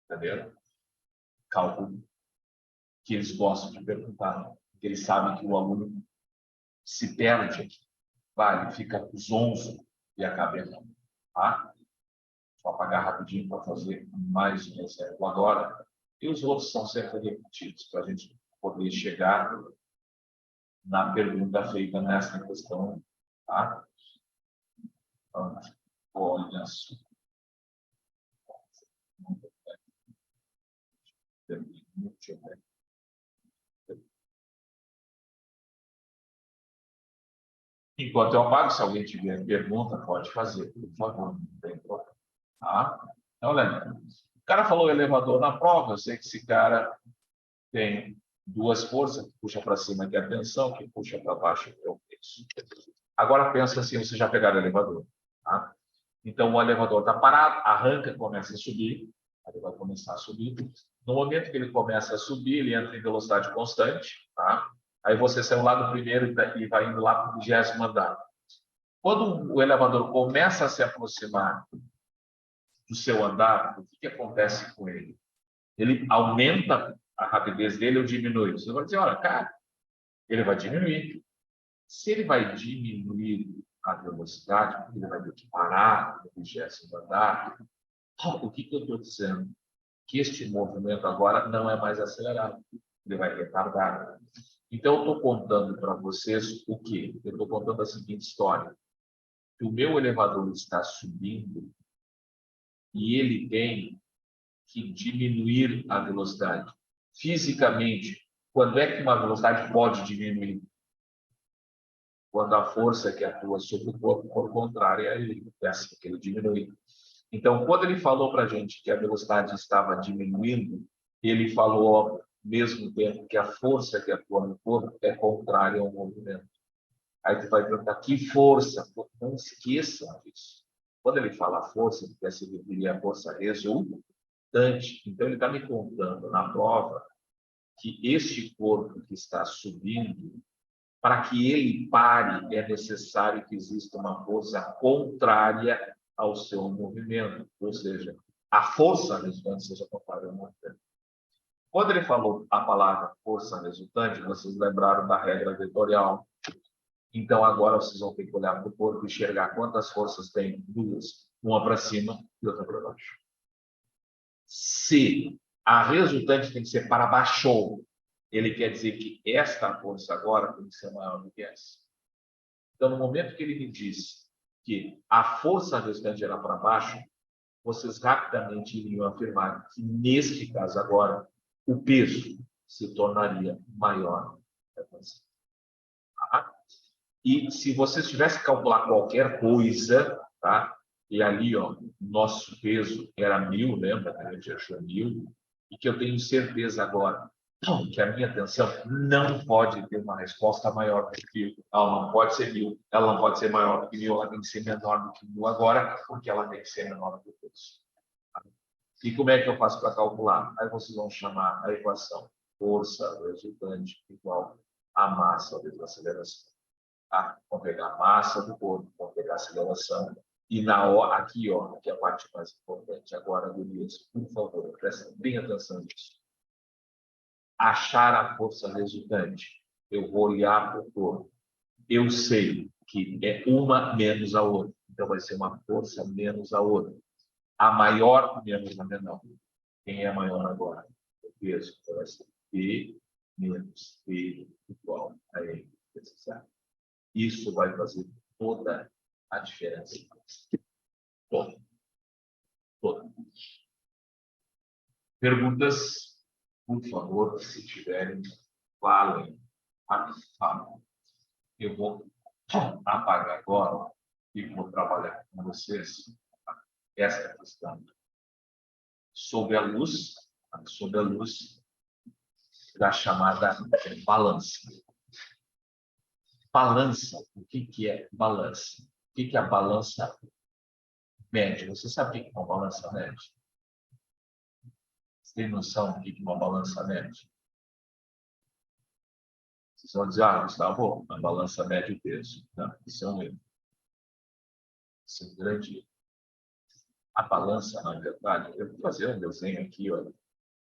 Entendeu? Cálculo que eles gostam de perguntar. Porque eles sabem que o aluno se perde aqui. Vai, fica zonzo e acaba errando. Tá? Vou apagar rapidinho para fazer mais um exemplo agora. E os outros são sempre repetidos, para a gente poder chegar na pergunta feita nessa questão. Tá? Então, olha só. Deixa eu ver. Enquanto eu apago, se alguém tiver pergunta, pode fazer, por favor. Não tem problema. Tá? Então, olha, o cara falou elevador na prova, eu sei que esse cara tem duas forças, que puxa para cima, que é a tensão, que puxa para baixo, que é o peso. Agora pensa assim, você já pegaram o elevador. Tá? Então, o elevador está parado, arranca, começa a subir, ele vai começar a subir. No momento que ele começa a subir, ele entra em velocidade constante, tá? Aí você saiu lá do primeiro e vai indo lá para o 20º andar. Quando o elevador começa a se aproximar do seu andar, o que acontece com ele? Ele aumenta a rapidez dele ou diminui? Você vai dizer, olha, cara, ele vai diminuir. Se ele vai diminuir a velocidade, ele vai ter que parar no 20º andar. O que eu estou dizendo? Que este movimento agora não é mais acelerado, ele vai retardar. Então, eu estou contando para vocês o quê? Eu estou contando a seguinte história, que o meu elevador está subindo e ele tem que diminuir a velocidade. Fisicamente, quando é que uma velocidade pode diminuir? Quando a força que atua sobre o corpo for contrária a ele, é assim que ele diminui. Então, quando ele falou para a gente que a velocidade estava diminuindo, ele falou ao mesmo tempo que a força que atua no corpo é contrária ao movimento. Aí tu vai perguntar, que força? Não esqueçam disso. Quando ele fala força, ele quer se referir à força resultante. Então, ele está me contando na prova que este corpo que está subindo, para que ele pare, é necessário que exista uma força contrária ao seu movimento, ou seja, a força resultante seja contrária ao movimento. Quando ele falou a palavra força resultante, vocês lembraram da regra vetorial. Então, agora vocês vão ter que olhar para o corpo e enxergar quantas forças tem. Duas, uma para cima e outra para baixo. Se a resultante tem que ser para baixo, ele quer dizer que esta força agora tem que ser maior do que essa. Então, no momento que ele me disse que a força resultante era para baixo, vocês rapidamente iriam afirmar que, neste caso agora, o peso se tornaria maior. Tá? E se vocês tivessem que calcular qualquer coisa, tá? E ali, ó, nosso peso era 1000, lembra que a gente achou 1000? E que eu tenho certeza agora que a minha tensão não pode ter uma resposta maior do que 1000. Ela não pode ser 1000, ela não pode ser maior do que 1000, ela tem que ser menor do que 1000 agora, porque ela tem que ser menor do que o peso. E como é que eu faço para calcular? Aí vocês vão chamar a equação força resultante igual a massa vezes a aceleração. Tá? Vamos pegar a massa do corpo, vamos pegar a aceleração. E na hora, aqui, ó, que é a parte mais importante. Agora, gurias, por favor, prestem bem atenção nisso. Achar a força resultante. Eu vou olhar para o corpo. Eu sei que é uma menos a outra. Então, vai ser uma força menos a outra. A maior menos a menor. Quem é maior agora? O peso. Então, vai ser P menos P igual a M. Isso vai fazer toda a diferença. Toda. Toda. Perguntas, por favor, se tiverem, falem. Falem. Eu vou apagar agora e vou trabalhar com vocês essa questão. Sob a luz da chamada balança. Balança, o que é balança? O que é a balança média? Você sabe o que é uma balança média? Você tem noção do que é uma balança média? Vocês vão dizer, Gustavo, a balança média e peso. Não, isso é um erro. Isso é um grande erro. A balança, na verdade, eu vou fazer um desenho aqui, olha,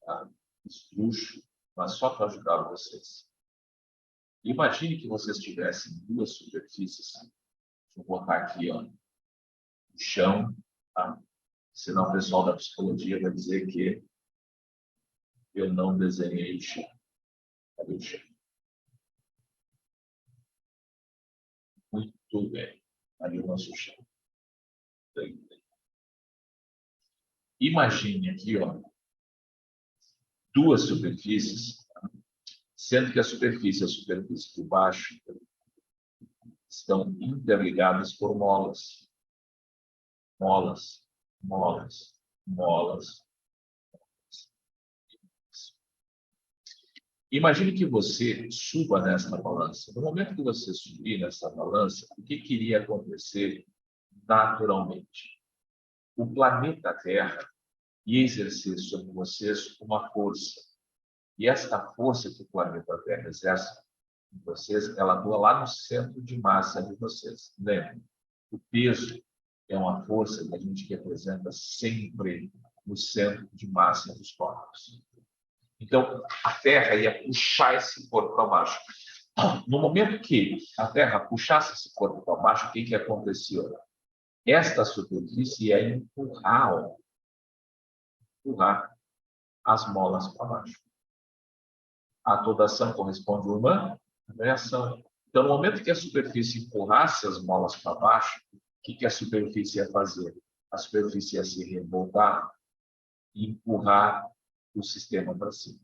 tá? Estruxo, mas só para ajudar vocês. Imagine que vocês tivessem duas superfícies. Vou botar aqui, ó, no chão, tá? Senão o pessoal da psicologia vai dizer que eu não desenhei o chão. Cadê o chão? Muito bem. Ali o nosso chão. Bem. Imagine aqui, ó, duas superfícies, sendo que a superfície e a superfície por baixo estão interligadas por molas. Molas, molas, molas. Imagine que você suba nesta balança. No momento que você subir nessa balança, o que iria acontecer naturalmente? O planeta Terra e exercer sobre vocês uma força. E esta força que o planeta Terra exerce em vocês, ela atua lá no centro de massa de vocês. Lembre, o peso é uma força que a gente representa sempre no centro de massa dos corpos. Então, a Terra ia puxar esse corpo para baixo. No momento que a Terra puxasse esse corpo para baixo, o que acontecia? Esta superfície ia empurrar as molas para baixo. A toda ação corresponde a uma reação. Então, no momento que a superfície empurrasse as molas para baixo, o que a superfície ia fazer? A superfície ia se revoltar e empurrar o sistema para cima.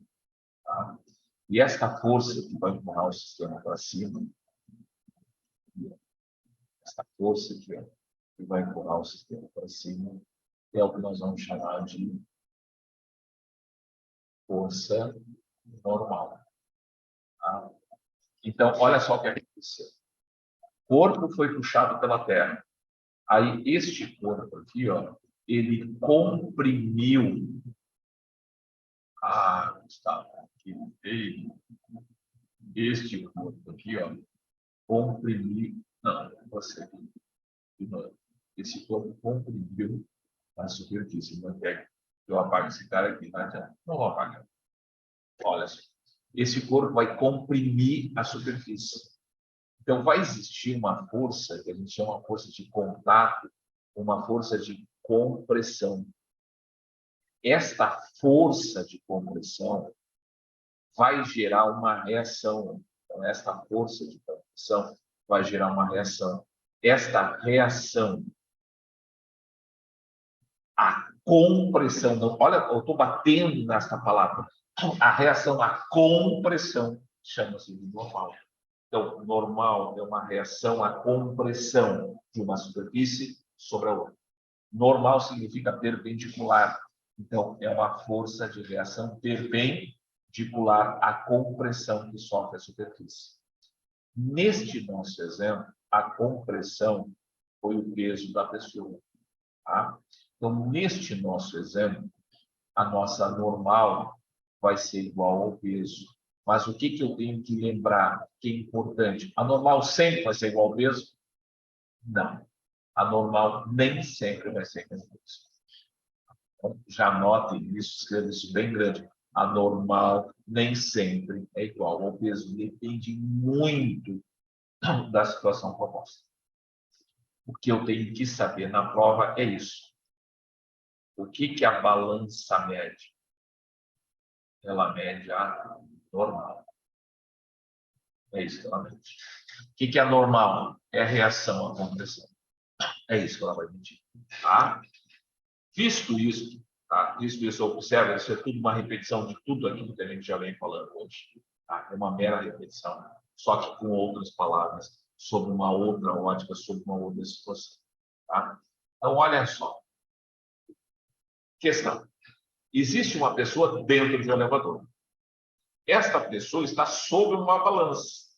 Tá? E esta força que vai empurrar o sistema para cima, esta força que vai empurrar o sistema para cima, é o que nós vamos chamar de força normal. Tá? Então, olha só o que aconteceu. O corpo foi puxado pela Terra. Aí, este corpo aqui, ó, ele comprimiu este corpo aqui, ó, comprimiu. Não, você. Esse corpo comprimiu a superfície. Não quer que eu apague esse cara aqui, não vou apagar. Olha só. Esse corpo vai comprimir a superfície. Então, vai existir uma força, que a gente chama de força de contato, uma força de compressão. Esta força de compressão vai gerar uma reação. Então, esta força de compressão vai gerar uma reação. Esta reação, a compressão, não, olha, eu estou batendo nesta palavra, a reação à compressão chama-se de normal. Então, normal é uma reação à compressão de uma superfície sobre a outra. Normal significa perpendicular. Então, é uma força de reação perpendicular à compressão que sofre a superfície. Neste nosso exemplo, a compressão foi o peso da pessoa. Tá? Então, neste nosso exemplo, a nossa normal vai ser igual ao peso. Mas o que eu tenho que lembrar que é importante? A normal sempre vai ser igual ao peso? Não. A normal nem sempre vai ser igual ao peso. Então, já anotem isso, escreva isso bem grande. A normal nem sempre é igual ao peso. Depende muito da situação proposta. O que eu tenho que saber na prova é isso. O que a balança mede? Ela mede a normal. É isso que ela mede. O que é normal? É a reação à compressão. É isso que ela vai medir. Tá? Visto isso, observa, isso é tudo uma repetição de tudo aquilo que a gente já vem falando hoje. Tá? É uma mera repetição, só que com outras palavras, sobre uma outra ótica, sobre uma outra situação. Tá? Então, olha só. Questão. Existe uma pessoa dentro de um elevador. Esta pessoa está sobre uma balança.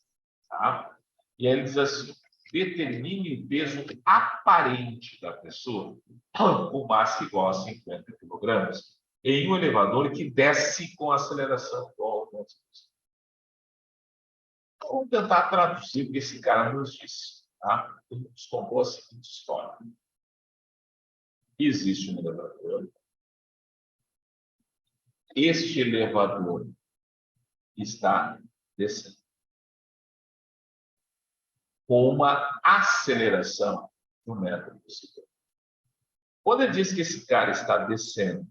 Tá? E aí ele diz assim, determine o peso aparente da pessoa, com massa igual a 50 kg, em um elevador que desce com aceleração igual a 10 km. Vamos tentar traduzir o que esse cara nos disse. Tá? Ele nos contou a seguinte história. Existe um elevador. Este elevador está descendo com uma aceleração de 1 metro por segundo. Quando ele diz que esse cara está descendo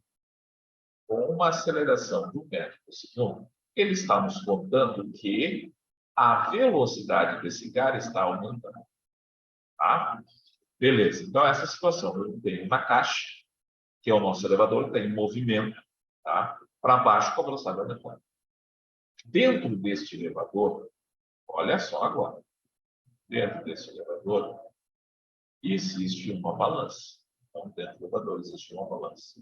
com uma aceleração de 1 metro por segundo, ele está nos contando que a velocidade desse cara está aumentando. Tá? Beleza. Então, essa situação. Eu tenho uma caixa, que é o nosso elevador, que está em movimento, tá? Para baixo com a velocidade aumentando. Dentro deste elevador, olha só agora, dentro desse elevador, existe uma balança. Então, dentro do elevador existe uma balança.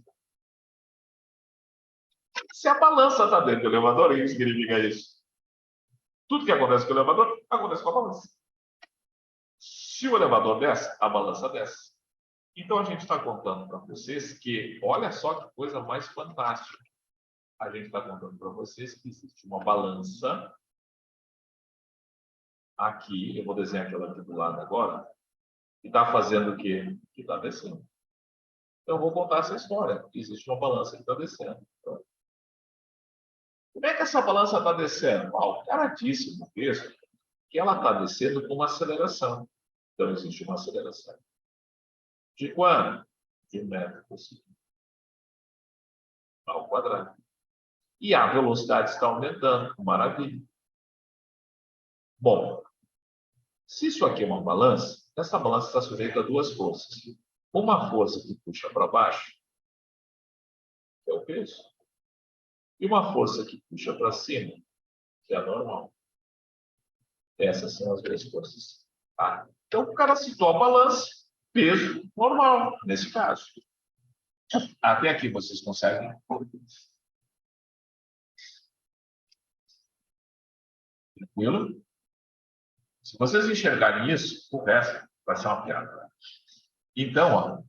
Se a balança está dentro do elevador, o que significa isso? Tudo que acontece com o elevador, acontece com a balança. Se o elevador desce, a balança desce. Então, a gente está contando para vocês que, olha só que coisa mais fantástica. A gente está contando para vocês que existe uma balança aqui, eu vou desenhar ela aqui do lado agora, que está fazendo o quê? Que está descendo. Então, eu vou contar essa história. Existe uma balança que está descendo. Então, como é que essa balança está descendo? O cara disse no texto que ela está descendo com uma aceleração. Então, existe uma aceleração. De quanto? De 1 metro por segundo ao quadrado. E a velocidade está aumentando. Maravilha. Bom, se isso aqui é uma balança, essa balança está sujeita a duas forças. Uma força que puxa para baixo, que é o peso, e uma força que puxa para cima, que é a normal. Essas são as duas forças. Tá? Então, o cara citou a balança, peso normal, nesse caso. Até aqui vocês conseguem? Tranquilo? Se vocês enxergarem isso, conversa, vai ser uma piada. Então, ó,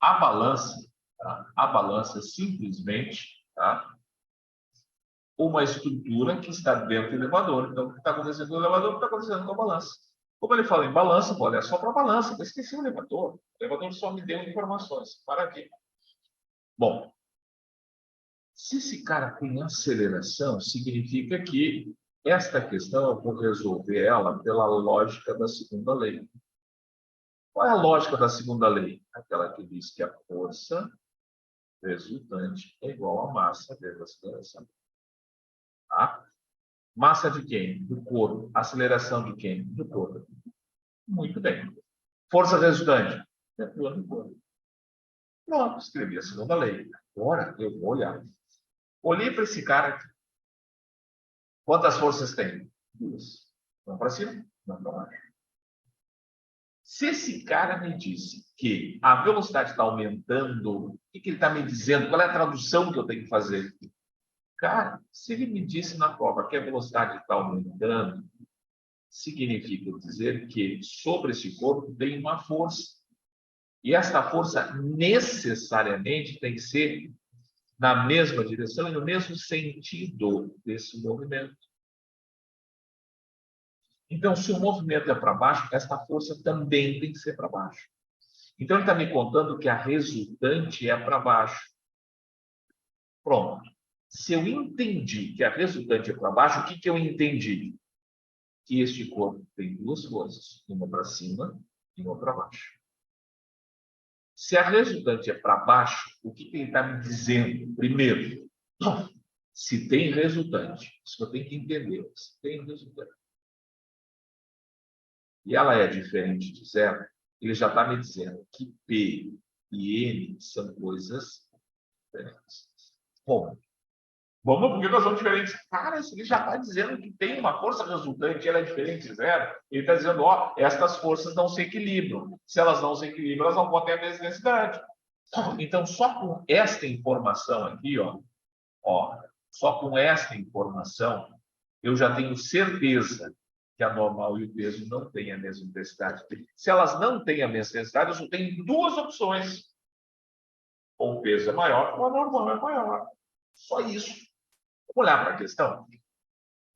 a balança é simplesmente, tá, uma estrutura que está dentro do elevador. Então, o que está acontecendo no elevador está acontecendo com a balança. Como ele fala em balança, pô, é só para a balança. Eu esqueci o elevador. O elevador só me deu informações. Maravilha. Bom, se esse cara tem aceleração, significa que esta questão eu vou resolver ela pela lógica da segunda lei. Qual é a lógica da segunda lei? Aquela que diz que a força resultante é igual à massa vezes a aceleração. Tá? Massa de quem? Do corpo. Aceleração de quem? Do corpo. Muito bem. Força resultante? É do corpo. Pronto, escrevi a segunda lei. Agora eu vou olhar. Olhei para esse cara aqui. Quantas forças tem? Duas. Vamos para cima? Vamos para baixo. Se esse cara me disse que a velocidade está aumentando, o que ele está me dizendo? Qual é a tradução que eu tenho que fazer? Cara, se ele me disse na prova que a velocidade está aumentando, significa dizer que sobre esse corpo tem uma força. E essa força necessariamente tem que ser na mesma direção e no mesmo sentido desse movimento. Então, se o movimento é para baixo, essa força também tem que ser para baixo. Então, ele está me contando que a resultante é para baixo. Pronto. Se eu entendi que a resultante é para baixo, o que eu entendi? Que este corpo tem duas forças, uma para cima e uma para baixo. Se a resultante é para baixo, o que ele está me dizendo? Primeiro, se tem resultante, isso eu tenho que entender, se tem resultante, e ela é diferente de zero, ele já está me dizendo que P e N são coisas diferentes. Bom, vamos porque nós somos diferentes. Cara, ele já está dizendo que tem uma força resultante, ela é diferente de zero. Ele está dizendo, ó, estas forças não se equilibram. Se elas não se equilibram, elas não podem ter a mesma densidade. Então, só com esta informação aqui, ó, só com esta informação, eu já tenho certeza que a normal e o peso não têm a mesma intensidade. Se elas não têm a mesma intensidade, eu só tenho duas opções. Ou o peso é maior, ou a normal é maior. Só isso. Vamos olhar para a questão.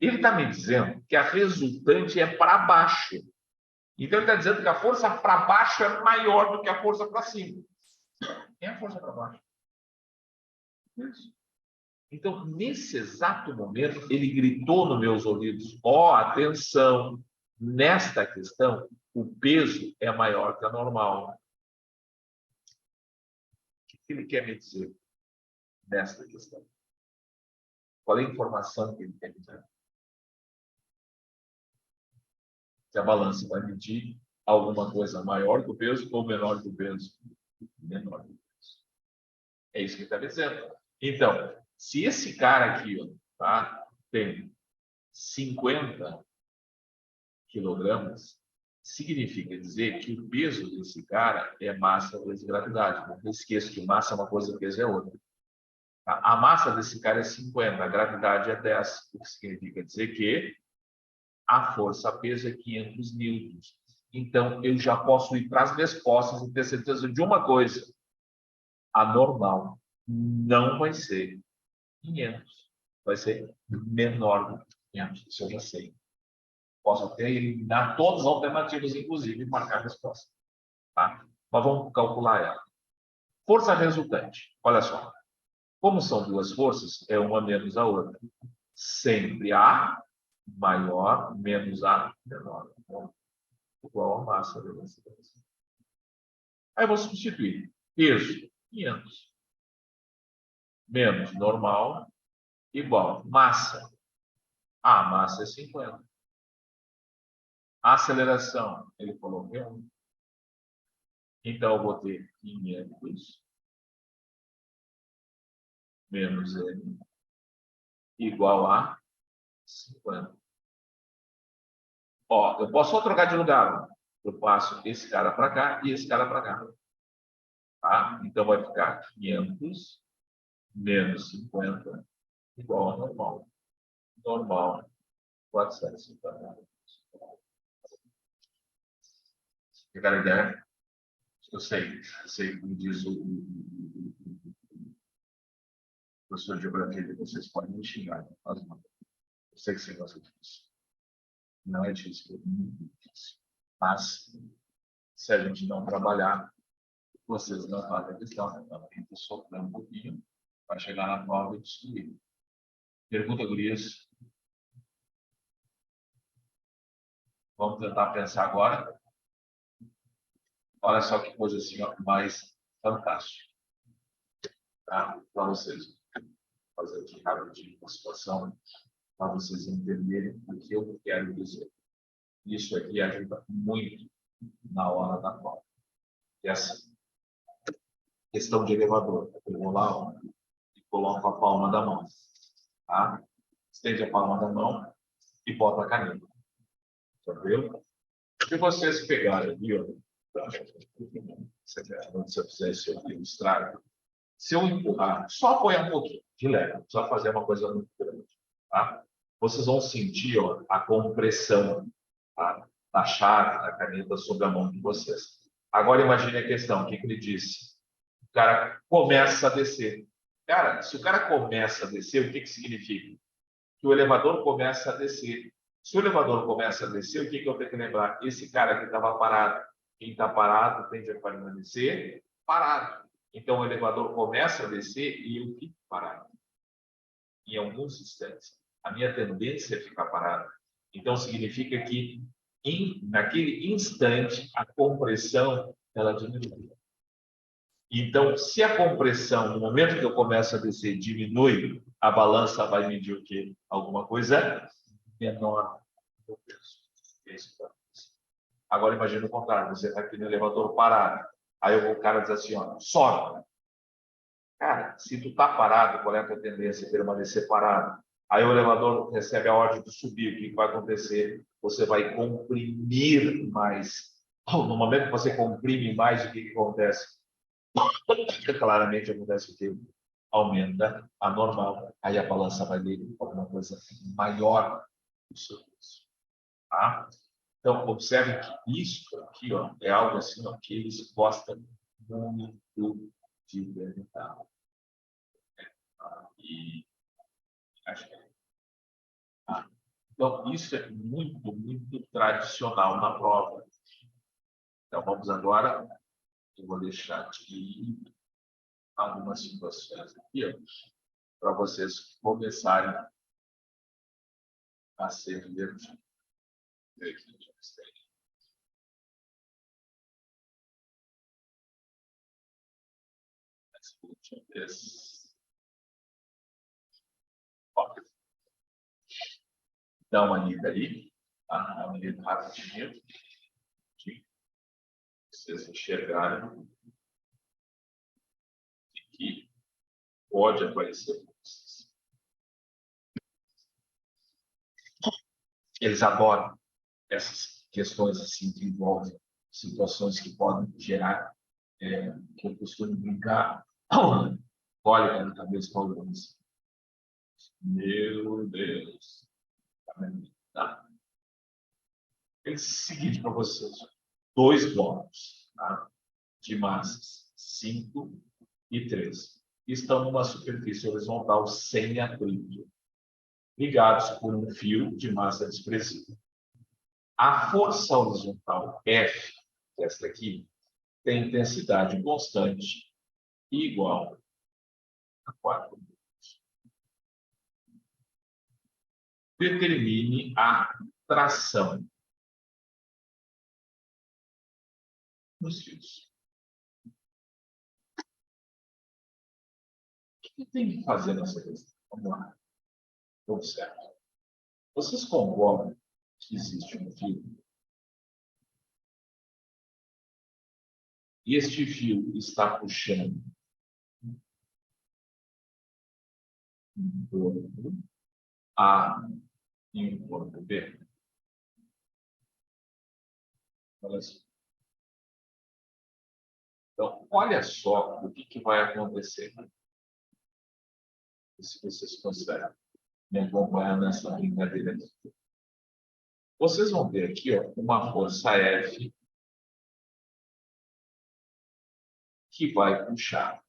Ele está me dizendo que a resultante é para baixo. Então, ele está dizendo que a força para baixo é maior do que a força para cima. Quem é a força para baixo? Isso. Então, nesse exato momento, ele gritou nos meus ouvidos: ó, atenção, nesta questão, o peso é maior que a normal. O que ele quer me dizer nesta questão? Qual é a informação que ele quer me dizer? Se a balança vai medir alguma coisa maior que o peso ou menor que o peso? Menor que o peso. É isso que ele está dizendo. Então, se esse cara aqui, ó, tá, tem 50 quilogramas, significa dizer que o peso desse cara é massa vezes gravidade. Não esqueça que massa é uma coisa, peso é outra. A massa desse cara é 50, a gravidade é 10, o que significa dizer que a força peso é 500 newtons. Então, eu já posso ir para as respostas e ter certeza de uma coisa. A normal não vai ser 500. Vai ser menor do que 500. Isso eu já sei. Posso até eliminar todas as alternativas, inclusive, e marcar a resposta. Tá? Mas vamos calcular ela. Força resultante. Olha só. Como são duas forças, é uma menos a outra. Sempre A maior menos A menor. Igual a massa da velocidade. Aí eu vou substituir. Peso, 500. Menos normal, igual. Massa. A massa é 50. A aceleração, ele falou que é 1. Então, eu vou ter 500 menos N igual a 50. Ó, eu posso só trocar de lugar. Eu passo esse cara para cá e esse cara para cá. Tá? Então, vai ficar 500 menos 50 igual a normal. Normal, 450. Pegaram a ideia? Eu sei como diz o professor de geografia, que vocês podem me xingar. Mas não. Eu sei que você gosta disso. Não é difícil, é muito difícil. Mas, se a gente não trabalhar, vocês não fazem a questão. Né? Então, tem que sofrer um pouquinho para chegar na prova e destruir. Pergunta, gurias. Vamos tentar pensar agora. Olha só que coisa assim, ó, mais fantástica. Tá? Para vocês. Vou fazer aqui rapidinho uma situação para vocês entenderem o que eu quero dizer. Isso aqui ajuda muito na hora da prova. E essa questão de elevador. Eu vou lá ó, e coloco a palma da mão. Tá? Estende a palma da mão e bota a caneta. Entendeu? Se vocês pegarem aqui, ó, se eu fizer isso aqui, ilustrar, se eu empurrar, só apoiar um pouquinho de leve, não precisa fazer uma coisa muito grande. Tá? Vocês vão sentir ó, a compressão tá? Da chave, da caneta sobre a mão de vocês. Agora imagine a questão, o que ele disse? O cara começa a descer. Cara, se o cara começa a descer, o que significa? Que o elevador começa a descer. Se o elevador começa a descer, o que eu tenho que lembrar? Esse cara que estava parado, quem está parado tende a permanecer parado. Então, o elevador começa a descer e eu fico parado. Em alguns instantes. A minha tendência é ficar parado. Então, significa que, naquele instante, a compressão ela diminui. Então, se a compressão, no momento que eu começo a descer, diminui, a balança vai medir o quê? Alguma coisa menor do peso. Agora, imagina o contrário. Você está aqui no elevador parado. Aí o cara diz assim, ó, sobe. Cara, se tu está parado, qual é a tua tendência? Permanecer parado. Aí o elevador recebe a ordem de subir. O que vai acontecer? Você vai comprimir mais. No momento que você comprime mais, o que acontece? Claramente acontece o quê? Aumenta a normal. Aí a balança vai ler alguma coisa maior do seu peso. Tá? Então, observe que isso aqui ó, é algo assim ó, que eles gostam muito de perguntar. E acho que então, isso é muito, muito tradicional na prova. Então, vamos agora, eu vou deixar aqui algumas situações aqui, para vocês começarem a ser divertidos. Dá uma lida aí, tá? Uma lida rapidinho. Vocês enxergarem que pode aparecer para vocês. Eles adoram essas questões assim que envolvem situações que podem gerar, que eu costumo brincar, olha na cabeça para o meu Deus. Tá? É o seguinte para vocês. dois blocos, tá? De massas 5 e 3. Estão numa superfície horizontal sem atrito, ligados por um fio de massa desprezível. A força horizontal F, esta aqui, tem intensidade constante e igual a 4. Determine a tração nos fios. O que tem que fazer nessa questão? Vamos lá. Observe. Vocês concordam que existe um fio? E este fio está puxando um corpo A e um corpo B? Olha só. Então, olha só o que vai acontecer. Se vocês consideram me acompanhar nessa brincadeira aqui. Vocês vão ver aqui, ó, uma força F que vai puxar.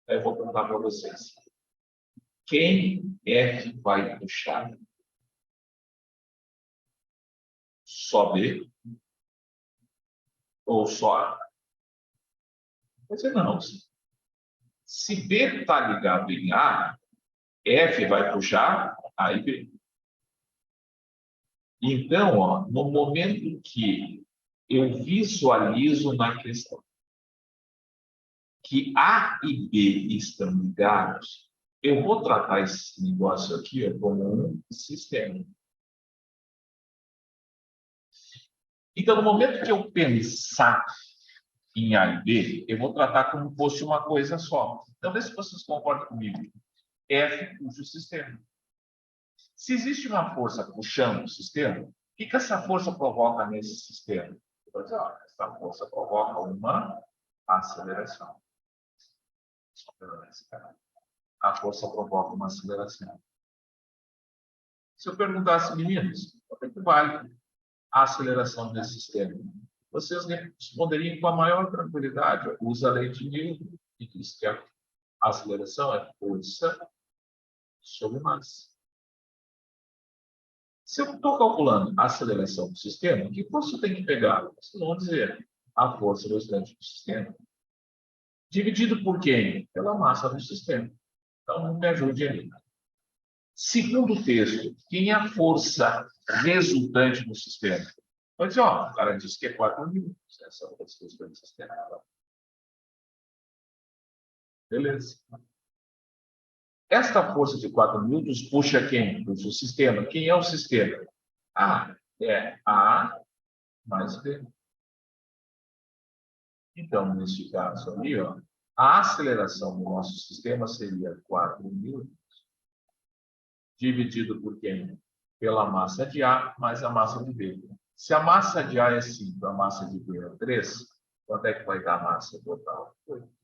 Eu vou perguntar para vocês. Quem F vai puxar? Só B? Ou só A? Quer dizer, não. Se B está ligado em A, F vai puxar A e B. Então, ó, no momento que eu visualizo na questão que A e B estão ligados, eu vou tratar esse negócio aqui ó, como um sistema. Então, no momento que eu pensar em A e B, eu vou tratar como se fosse uma coisa só. Então, vê se vocês concordam comigo. F puxa o sistema. Se existe uma força puxando o sistema, o que essa força provoca nesse sistema? Essa força provoca uma aceleração. A força provoca uma aceleração. Se eu perguntasse, meninos, quanto é que vale a aceleração desse sistema? Vocês responderiam com a maior tranquilidade. Usa a lei de Newton, que diz que a aceleração é força sobre massa. Se eu estou calculando a aceleração do sistema, que força eu tenho que pegar? Vocês vão dizer a força restante do sistema. Dividido por quem? Pela massa do sistema. Então, me ajude aí. Segundo o texto, quem é a força resultante do sistema? Pode dizer, ó, o cara disse que é 4.000. Essa é a força resultante do sistema. Beleza. Esta força de 4.000 puxa quem? Puxa o sistema. Quem é o sistema? A é A mais B. Então, neste caso ali, ó, a aceleração do nosso sistema seria 4.000 dividido por quem? Pela massa de A mais a massa de B. Se a massa de A é 5, a massa de B é 3, quanto é que vai dar a massa total? 8.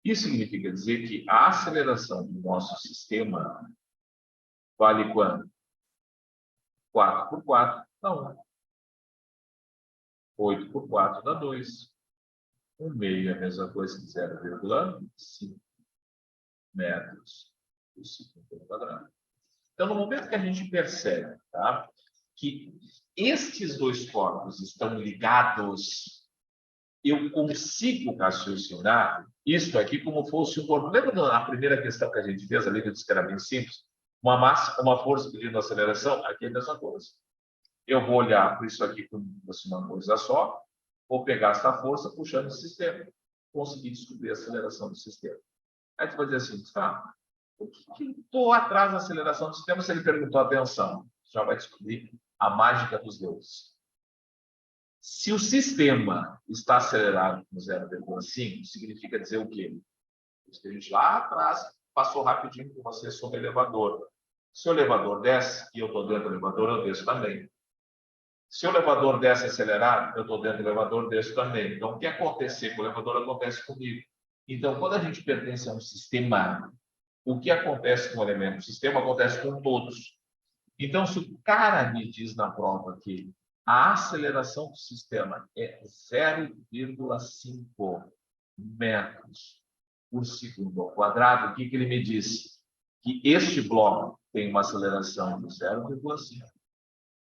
Isso significa dizer que a aceleração do nosso sistema vale quanto? 4 por 4 dá 1. 8 por 4 dá 2. 1/2 é a mesma coisa que 0,5 metros por segundo quadrado. Então, no momento que a gente percebe, tá, que estes dois corpos estão ligados, eu consigo raciocinar isso aqui como fosse um corpo. Lembra da primeira questão que a gente fez ali, que eu disse que era bem simples? Uma massa, uma força pedindo aceleração, aqui é a mesma coisa. Eu vou olhar para isso aqui como se fosse uma coisa só, vou pegar essa força puxando o sistema, conseguir descobrir a aceleração do sistema. Aí tu vai dizer assim, tá, o que estou atrás da aceleração do sistema se ele perguntou a tensão? Já vai descobrir a mágica dos deuses. Se o sistema está acelerado com 0,5, significa dizer o quê? Isso que a gente lá atrás passou rapidinho com você sobre o elevador. Se o elevador desce e eu estou dentro do elevador, eu desço também. Se o elevador desce acelerado, eu estou dentro do elevador, desço também. Então, o que acontecer com o elevador acontece comigo. Então, quando a gente pertence a um sistema, o que acontece com o elemento do sistema acontece com todos. Então, se o cara me diz na prova que a aceleração do sistema é 0,5 metros por segundo ao quadrado, o que ele me disse? Que este bloco tem uma aceleração de 0,5,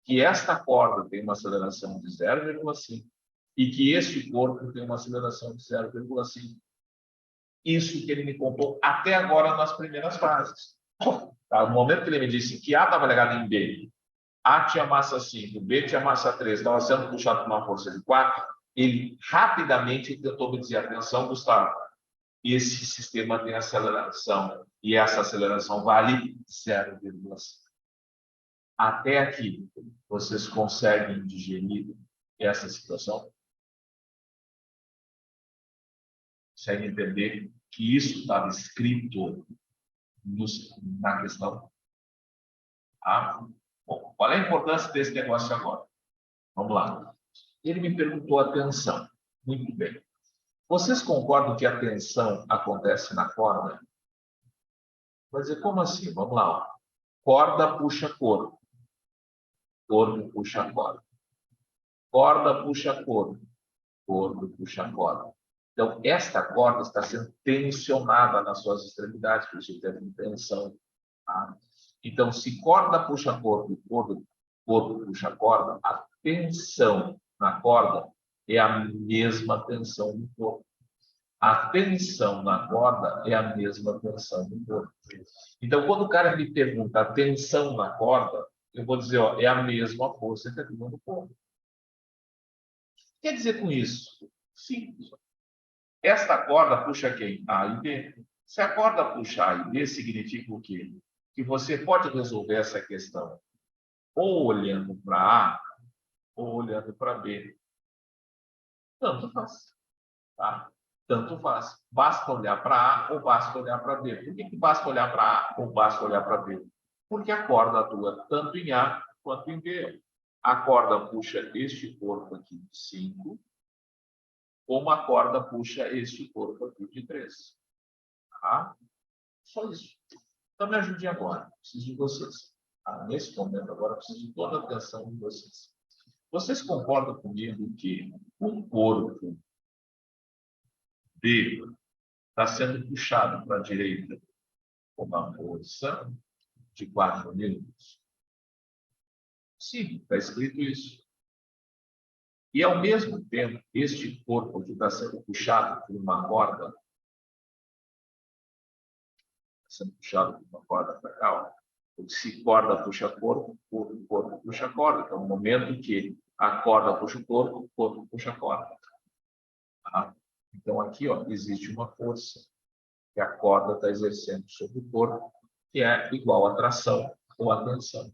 que esta corda tem uma aceleração de 0,5 e que este corpo tem uma aceleração de 0,5. Isso que ele me contou até agora nas primeiras fases. Tá? No momento que ele me disse que A estava ligado em B, A tinha massa 5, B tinha massa 3, estava sendo puxado por uma força de 4, ele rapidamente tentou me dizer: atenção, Gustavo, esse sistema tem aceleração, e essa aceleração vale 0,5. Até aqui, vocês conseguem digerir essa situação? Conseguem entender que isso estava escrito na questão? Ah, bom, qual é a importância desse negócio agora? Vamos lá. Ele me perguntou a tensão. Muito bem. Vocês concordam que a tensão acontece na corda? Vai dizer, como assim? Vamos lá. Ó. Corda puxa corpo. Corpo puxa corda. Corda puxa corpo. Corpo puxa corda. Então, esta corda está sendo tensionada nas suas extremidades, por isso tem tensão. Tá? Então, se corda puxa corpo e corpo puxa corda, a tensão na corda é a mesma tensão do corpo. A tensão na corda é a mesma tensão do corpo. Então, quando o cara me pergunta a tensão na corda, eu vou dizer, ó, é a mesma força que atua no corpo. O que quer dizer com isso? Simples. Esta corda puxa quem? A e B. Se a corda puxa A e B, significa o quê? Que você pode resolver essa questão ou olhando para A ou olhando para B. Tanto faz. Tá? Tanto faz. Basta olhar para A ou basta olhar para B. Por que basta olhar para A ou basta olhar para B? Porque a corda atua tanto em A quanto em B. A corda puxa este corpo aqui de 5, ou a corda puxa este corpo aqui de 3. Tá? Só isso. Então, me ajude agora. Preciso de vocês. Tá? Nesse momento, agora, preciso de toda a atenção de vocês. Vocês concordam comigo que o corpo B está sendo puxado para a direita com uma força de 4 newtons? Sim, está escrito isso. E, ao mesmo tempo, este corpo que está sendo puxado por uma corda, sendo puxado por uma corda para cá, ó. Se corda puxa corpo, corpo puxa corda. Então, no momento que a corda puxa o corpo puxa a corda. Tá? Então, aqui ó, existe uma força que a corda está exercendo sobre o corpo, que é igual a tração ou a tensão.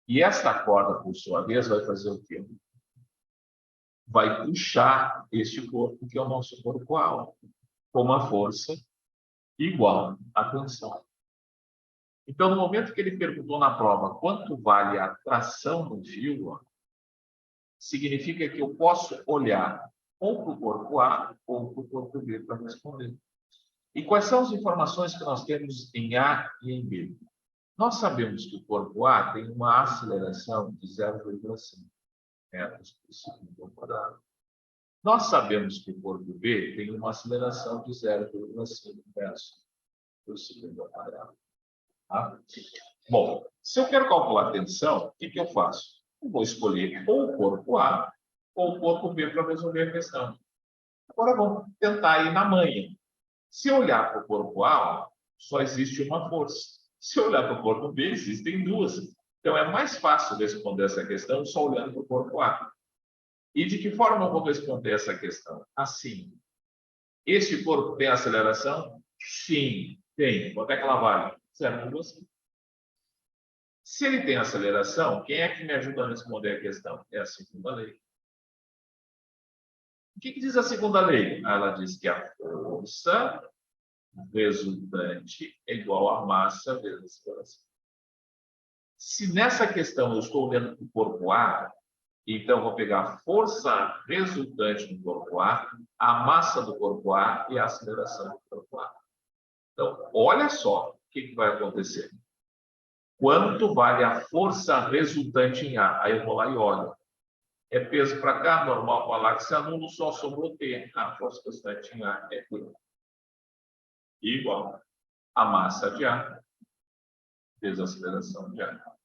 E esta corda, por sua vez, vai fazer o quê? Vai puxar este corpo, que é o nosso corporal, com uma força igual à tensão. Então, no momento que ele perguntou na prova quanto vale a tração no fio, ó, significa que eu posso olhar ou para o corpo A ou para o corpo B para responder. E quais são as informações que nós temos em A e em B? Nós sabemos que o corpo A tem uma aceleração de 0,5 metros por segundo ao quadrado. Nós sabemos que o corpo B tem uma aceleração de 0,5 metros por segundo ao quadrado. Tá? Bom, se eu quero calcular a tensão, o que eu faço? Eu vou escolher ou o corpo A ou o corpo B para resolver a questão. Agora vamos tentar ir na manha. Se eu olhar para o corpo A, ó, só existe uma força. Se eu olhar para o corpo B, existem duas. Então é mais fácil responder essa questão só olhando para o corpo A. E de que forma eu vou responder essa questão? Assim. Este corpo tem aceleração? Sim, tem. Quanto é que ela vale? 0,5. Se ele tem aceleração, quem é que me ajuda a responder a questão? É a segunda lei. O que diz a segunda lei? Ela diz que a força resultante é igual à massa vezes a aceleração. Se nessa questão eu estou olhando para o corpo A, então eu vou pegar a força resultante do corpo a massa do corpo A e a aceleração do corpo A. Então, olha só o que vai acontecer. Quanto vale a força resultante em A? Aí eu vou lá e olho. É peso para cá, normal para lá, que se anulo, só sobrou T. A força resultante em A é T. Igual a massa de A vezes a aceleração de A.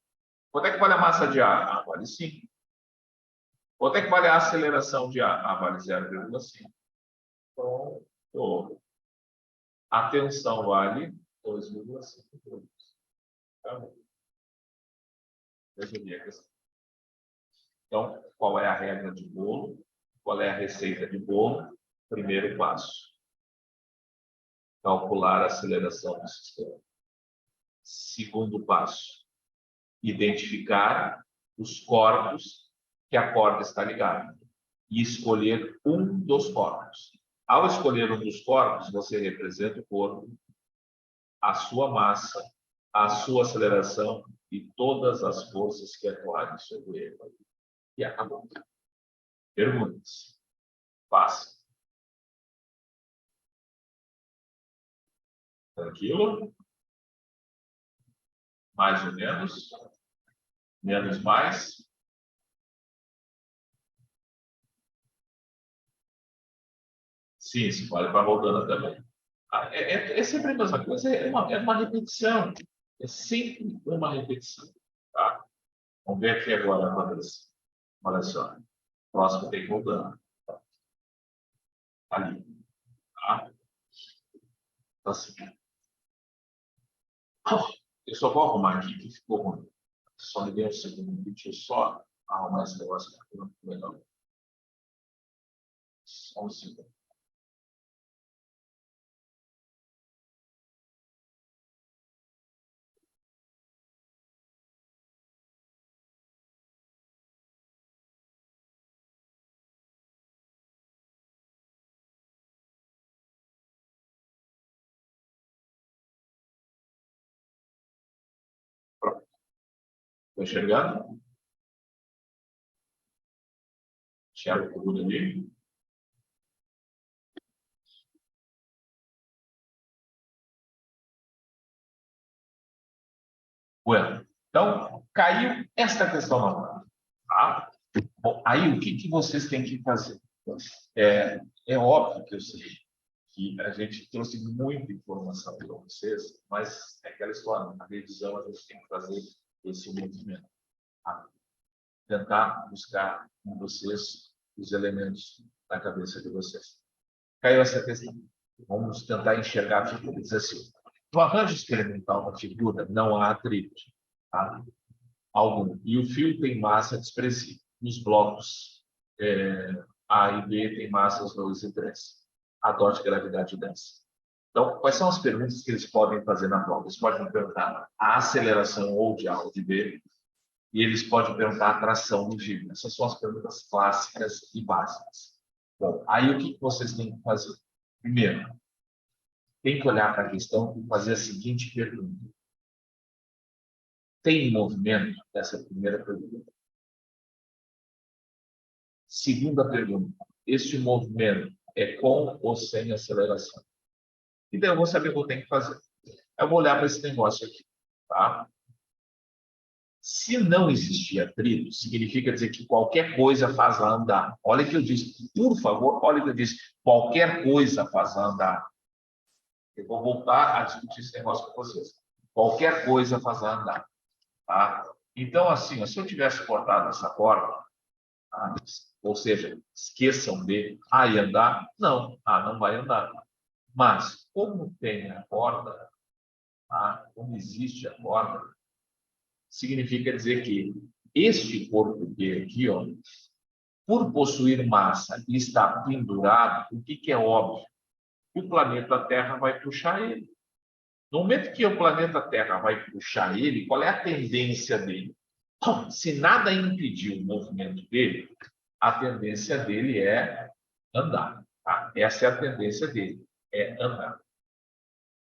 Quanto é que vale a massa de A? A vale 5. Quanto é que vale a aceleração de A? A vale 0,5. Pronto. A tensão vale 2,5 joules. Tá bom. Resolvi a questão. Então, qual é a regra de bolo? Qual é a receita de bolo? Primeiro passo: calcular a aceleração do sistema. Segundo passo: identificar os corpos que a corda está ligada e escolher um dos corpos. Ao escolher um dos corpos, você representa o corpo, a sua massa, a sua aceleração e todas as forças que atuarem sobre ele. E acabou. Perguntas? Faça. Tranquilo? Mais ou menos? Menos mais? Sim, se vale para a Moldana também. É sempre a mesma coisa, é uma repetição. É sempre uma repetição. Tá? Vamos ver aqui agora, Vanessa. Olha só. Próximo tem Moldana. Ali. Tá? Então, assim. Eu só vou arrumar aqui, que ficou ruim. Só me dê um segundo, deixa eu só arrumar esse negócio aqui. Melhor. Só um segundo. Pronto. Estou enxergando? Enxerga tudo ali. Bueno. Então, caiu esta questão na prova. Tá? Bom, aí o que vocês têm que fazer? É óbvio que eu sei que a gente trouxe muita informação para vocês, mas é aquela história, na revisão a gente tem que fazer esse movimento. Tá? Tentar buscar em vocês os elementos da cabeça de vocês. Caiu essa questão. Vamos tentar enxergar a figura. Diz assim, no arranjo experimental da figura não há atrito. Tá? Algum. E o fio tem massa expressiva. Nos blocos A e B tem massas 2 e 3. Adote gravidade densa. Então, quais são as perguntas que eles podem fazer na prova? Eles podem perguntar a aceleração ou de A ou de B, e eles podem perguntar a tração no giro. Essas são as perguntas clássicas e básicas. Bom, aí o que vocês têm que fazer? Primeiro, tem que olhar para a questão e fazer a seguinte pergunta. Tem movimento? Essa é a primeira pergunta. Segunda pergunta. Este movimento é com ou sem aceleração? E daí eu vou saber o que eu tenho que fazer. Eu vou olhar para esse negócio aqui. Tá? Se não existir atrito, significa dizer que qualquer coisa faz lá andar. Olha o que eu disse. Por favor, olha o que eu disse. Qualquer coisa faz lá andar. Eu vou voltar a discutir esse negócio com vocês. Qualquer coisa faz lá andar. Tá? Então, assim, se eu tivesse cortado essa corda, tá? Ou seja, esqueçam de e andar. Não, não vai andar. Mas, como tem a corda, tá? Como existe a corda, significa dizer que este corpo B aqui, ó, por possuir massa e estar pendurado, o que é óbvio? O planeta Terra vai puxar ele. No momento que o planeta Terra vai puxar ele, qual é a tendência dele? Se nada impedir o movimento dele, a tendência dele é andar. Tá? Essa é a tendência dele, é andar.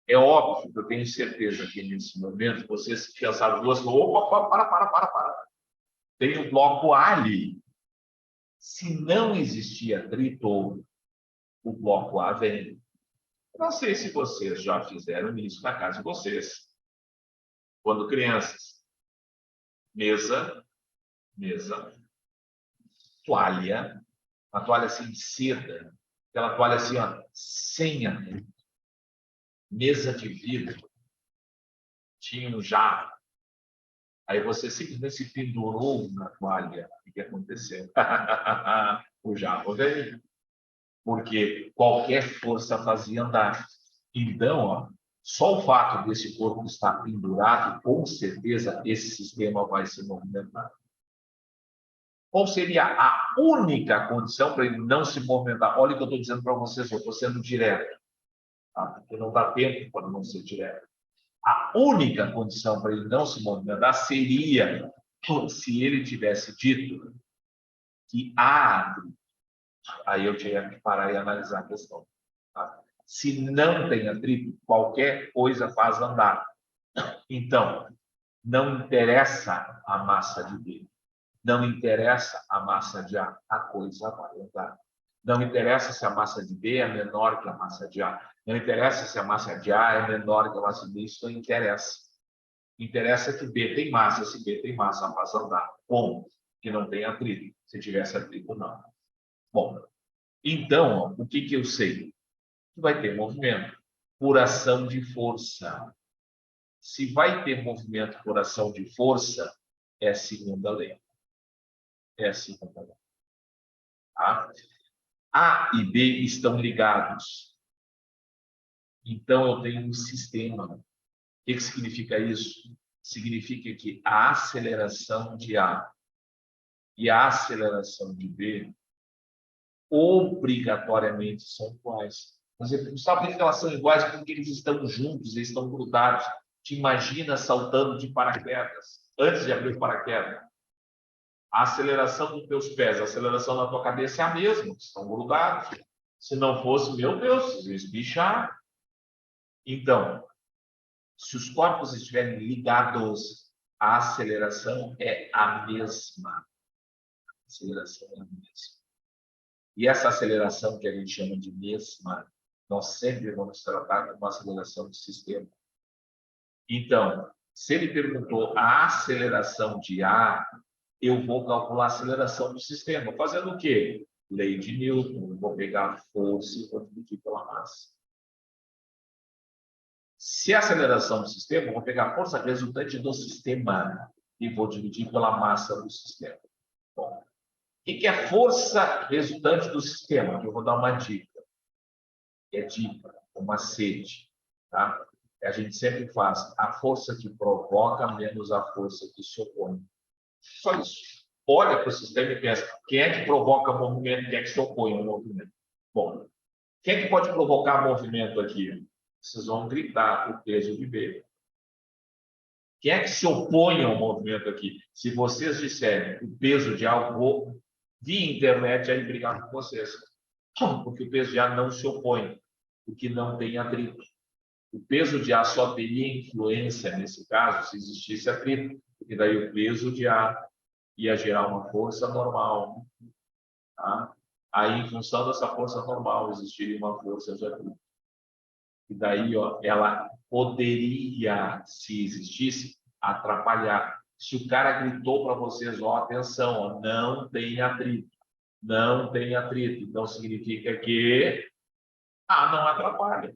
É óbvio que eu tenho certeza que nesse momento vocês pensaram duas coisas. Opa, para. Tem o bloco A ali. Se não existir atrito, o bloco A vem. Não sei se vocês já fizeram isso na casa de vocês. quando crianças. Mesa, toalha, uma toalha assim de seda, aquela toalha assim, ó, sem atrito. Mesa de vidro, tinha um jarro. Aí você simplesmente se pendurou na toalha. O que aconteceu? O jarro veio. Porque qualquer força fazia andar. Então, ó, só o fato desse corpo estar pendurado, com certeza esse sistema vai se movimentar. Qual seria a única condição para ele não se movimentar? Olha o que eu estou dizendo para vocês, eu estou sendo direto, tá? Porque não dá tempo para não ser direto. A única condição para ele não se movimentar seria se ele tivesse dito que há atrito. Aí eu tinha que parar e analisar a questão. Tá? Se não tem atrito, qualquer coisa faz andar. Então, não interessa a massa de B. Não interessa a massa de A, a coisa vai andar. Não interessa se a massa de B é menor que a massa de A. Não interessa se a massa de A é menor que a massa de B. Isso não interessa. Interessa que B tem massa. Se B tem massa, faz andar. Bom, que não tem atrito. Se tivesse atrito, não. Bom, então, ó, o que eu sei? Que vai ter movimento por ação de força. Se vai ter movimento por ação de força, é a segunda lei. É a segunda lei. Tá? A e B estão ligados. Então, eu tenho um sistema. O que significa isso? Significa que a aceleração de A e a aceleração de B obrigatoriamente são iguais. Por exemplo, Gustavo, por que elas são iguais? Porque eles estão juntos, eles estão grudados. Te imagina saltando de paraquedas, antes de abrir o paraquedas. A aceleração dos teus pés, a aceleração da tua cabeça é a mesma, estão grudados. Se não fosse, meu Deus, esbichar. Então, se os corpos estiverem ligados, a aceleração é a mesma. A aceleração é a mesma. E essa aceleração que a gente chama de mesma, nós sempre vamos tratar como aceleração do sistema. Então, se ele perguntou a aceleração de A, eu vou calcular a aceleração do sistema. Fazendo o quê? Lei de Newton. Eu vou pegar a força e vou dividir pela massa. Se a aceleração do sistema, eu vou pegar a força resultante do sistema e vou dividir pela massa do sistema. Bom, o que é força resultante do sistema? Eu vou dar uma dica. É dica, um macete. Tá? A gente sempre faz a força que provoca menos a força que se opõe. Só isso. Olha para o sistema e pensa, quem é que provoca movimento, quem é que se opõe ao movimento? Bom, quem é que pode provocar movimento aqui? Vocês vão gritar o peso de B. Quem é que se opõe ao movimento aqui? Se vocês disserem o peso de A, eu vou, via internet, aí brigar com vocês. Porque o peso de A não se opõe, porque não tem atrito. O peso de A só teria influência, nesse caso, se existisse atrito, porque daí o peso de A ia gerar uma força normal. Tá? Aí, em função dessa força normal, existiria uma força de atrito. E daí, ó, ela poderia, se existisse, atrapalhar. Se o cara gritou para vocês, ó, atenção, ó, não tem atrito. Não tem atrito. Então, significa que não atrapalha.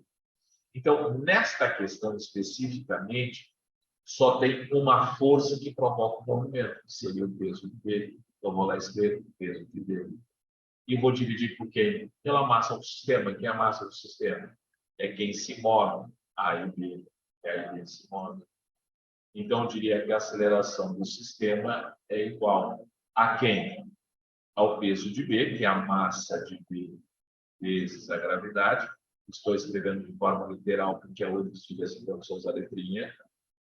Então, nesta questão especificamente, só tem uma força que provoca o movimento, que seria o peso de B. Eu vou lá escrever o peso de B. E vou dividir por quem? Pela massa do sistema. Quem é a massa do sistema? É quem se move. A e B. É quem se move. Então, eu diria que a aceleração do sistema é igual a quem? Ao peso de B, que é a massa de B vezes a gravidade. Estou escrevendo de forma literal, porque é outro estudo assim, então só usar a letrinha.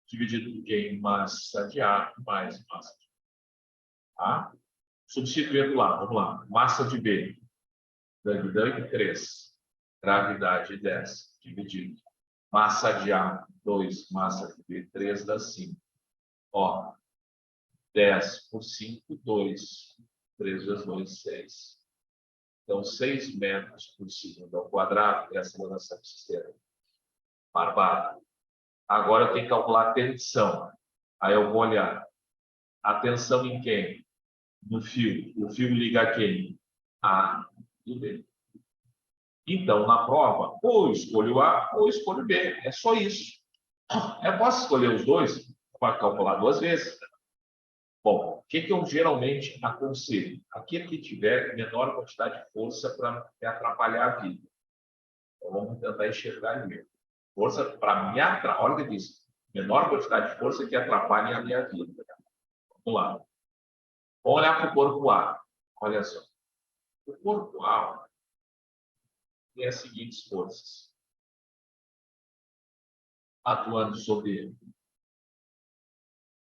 Dividido por quem? Massa de A mais massa de A. Substituindo lá, vamos lá. Massa de B. Dang, 3. Gravidade 10. Dividido. Massa de A, 2. Massa de B, 3 dá 5. Ó, 10 por 5, 2. 3 vezes 2, 6. Então, 6 metros por segundo ao quadrado é a aceleração do sistema. Barbado. Agora eu tenho que calcular a tensão. Aí eu vou olhar a tensão em quem? No fio. O fio liga a quem? A e B. Então, na prova, ou eu escolho A ou eu escolho B. É só isso. Eu posso escolher os dois para calcular duas vezes. Bom, o que eu geralmente aconselho? Aquele que tiver menor quantidade de força para me atrapalhar a vida. Então, vamos tentar enxergar ali. Força para me atrapalhar. Olha o que diz. Menor quantidade de força que atrapalhe a minha vida. Vamos lá. Vamos olhar para o corpo A. Olha só. O corpo A tem as seguintes forças atuando sobre ele.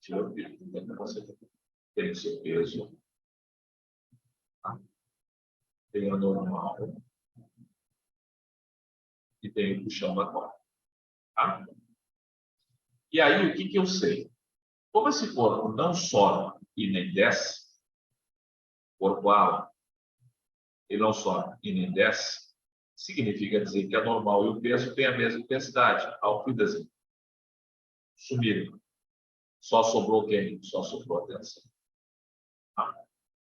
Você tem o seu peso, tá? Tem a normal e tem o puxão da corda. Tá? E aí, o que eu sei? Como esse corpo não sobe e nem desce, corpo A, ele não sobe e nem desce, significa dizer que a normal e o peso têm a mesma intensidade. Alpidas sumiram. Só sobrou quem? Só sobrou a tensão. Tá?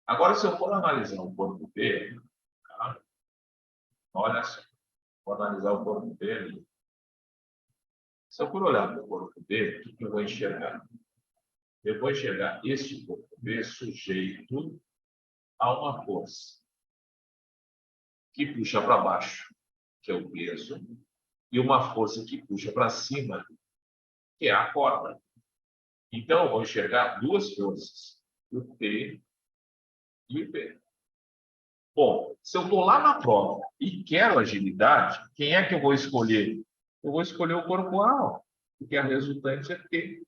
Agora, se eu for analisar o corpo B, tá? Olha só, vou analisar o corpo B. Se eu for olhar para o corpo B, o que eu vou enxergar? Eu vou enxergar este corpo B sujeito a uma força que puxa para baixo, que é o peso, e uma força que puxa para cima, que é a corda. Então, eu vou enxergar duas forças, o T e o P. Bom, se eu estou lá na prova e quero agilidade, quem é que eu vou escolher? Eu vou escolher o corpo A, porque a resultante é T.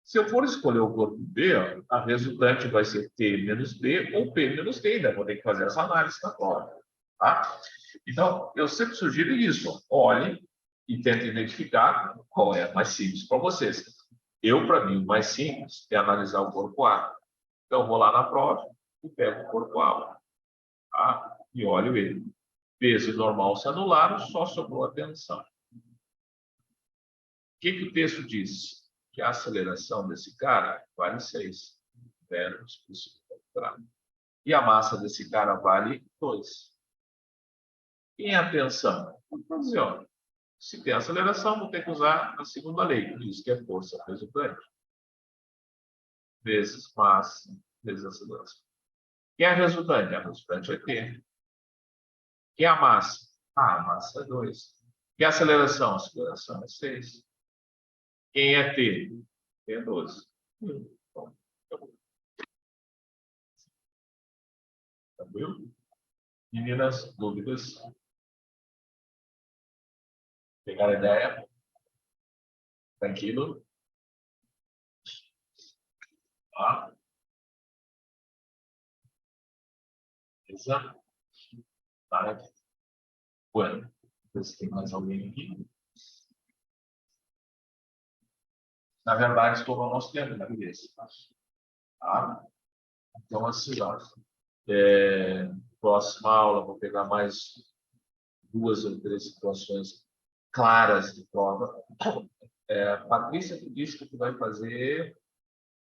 Se eu for escolher o corpo B, a resultante vai ser T menos B ou P menos T. Ainda vou ter que fazer essa análise na prova. Tá? Então, eu sempre sugiro isso. Olhem e tentem identificar qual é a mais simples para vocês. Para mim, o mais simples é analisar o corpo A. Então, eu vou lá na prova e pego o corpo A. Tá? E olho ele. Peso normal se anularam, só sobrou a tensão. O que o texto diz? Que a aceleração desse cara vale 6 metros por segundo quadrado. E a massa desse cara vale 2. Em atenção, vou fazer, ó, se tem aceleração, vou ter que usar a segunda lei, que diz que é força resultante, vezes massa, vezes aceleração. Quem é a resultante? A resultante é T. Quem é a massa? A massa é 2. Quem é a aceleração? A aceleração é 6. Quem é T? T é 12. Bom, tranquilo? Meninas, dúvidas? Pegaram a ideia? Tranquilo? Tá? Beleza? Maravilha. Bueno, ver se tem mais alguém aqui. Na verdade, estourou o nosso tempo, né, beleza? Tá? Então, assim, ó, próxima aula, vou pegar mais 2 ou 3 situações claras de prova. Patrícia, tu disse que tu vai fazer,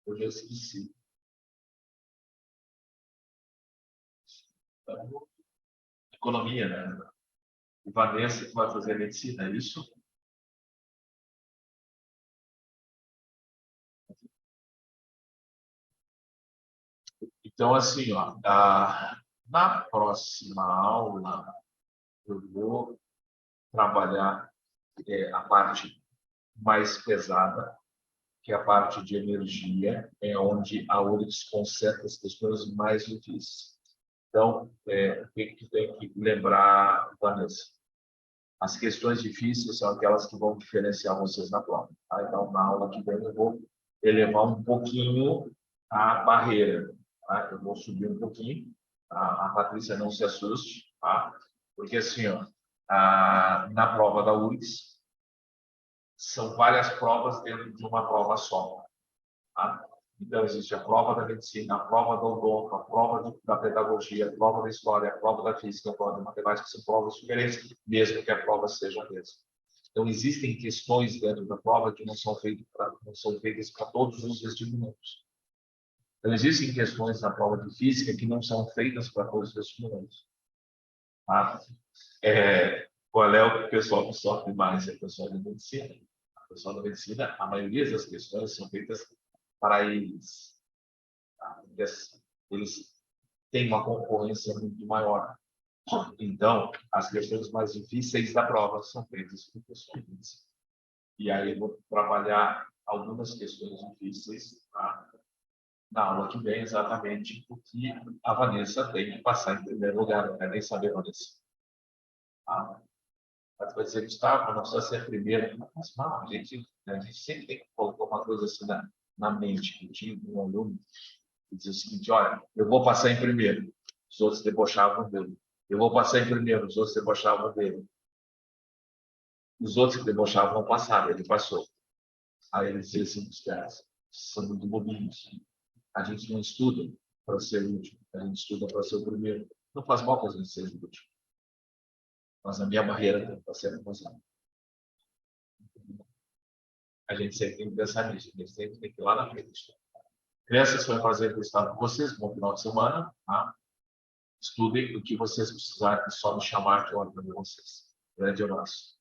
eu já esqueci. Economia, né? E Vanessa, tu vai fazer medicina, é isso? Então, assim, ó, na próxima aula, eu vou trabalhar a parte mais pesada, que é a parte de energia, é onde a URGS concentra as questões mais difíceis. Então, o que tem que lembrar, Vanessa? As questões difíceis são aquelas que vão diferenciar vocês na prova. Tá? Então, na aula que vem, eu vou elevar um pouquinho a barreira. Tá? Eu vou subir um pouquinho. A Patrícia não se assuste, tá? Porque, assim, ó, na prova da URGS, são várias provas dentro de uma prova só. Tá? Então, existe a prova da medicina, a prova do odonto, a prova da pedagogia, a prova da história, a prova da física, a prova da matemática, são provas diferentes, mesmo que a prova seja a mesma. Então, existem questões dentro da prova que não são feitas para todos os vestibulantes. Então, existem questões na prova de física que não são feitas para todos os vestibulantes. Tá? Qual é o pessoal que sofre mais? É o pessoal da medicina. O pessoal da medicina, a maioria das questões são feitas para eles. Tá? Eles têm uma concorrência muito maior. Então, as questões mais difíceis da prova são feitas por pessoal da medicina. E aí eu vou trabalhar algumas questões difíceis, tá? Na aula que vem, exatamente porque a Vanessa tem que passar em primeiro lugar, não quer nem saber, Vanessa. Tá? Mas vai dizer, Gustavo, não precisa ser primeiro. Mas, não, a gente sempre tem que colocar uma coisa assim na mente. Eu tinha um aluno que dizia o seguinte: olha, eu vou passar em primeiro, os outros debochavam dele. Eu vou passar em primeiro, os outros debochavam dele. Os outros que debochavam não passaram, ele passou. Aí ele dizia assim: os caras são muito bobinhos. A gente não estuda para ser o último, a gente estuda para ser o primeiro. Não faz mal que a gente seja o último. Mas a minha barreira tem que ser passada. A gente sempre tem que pensar nisso, a gente sempre tem que ir lá na frente. Crianças, foi um prazer estar com vocês. Bom final de semana. Tá? Estudem o que vocês precisarem, só me chamar que eu olho para vocês. Grande abraço.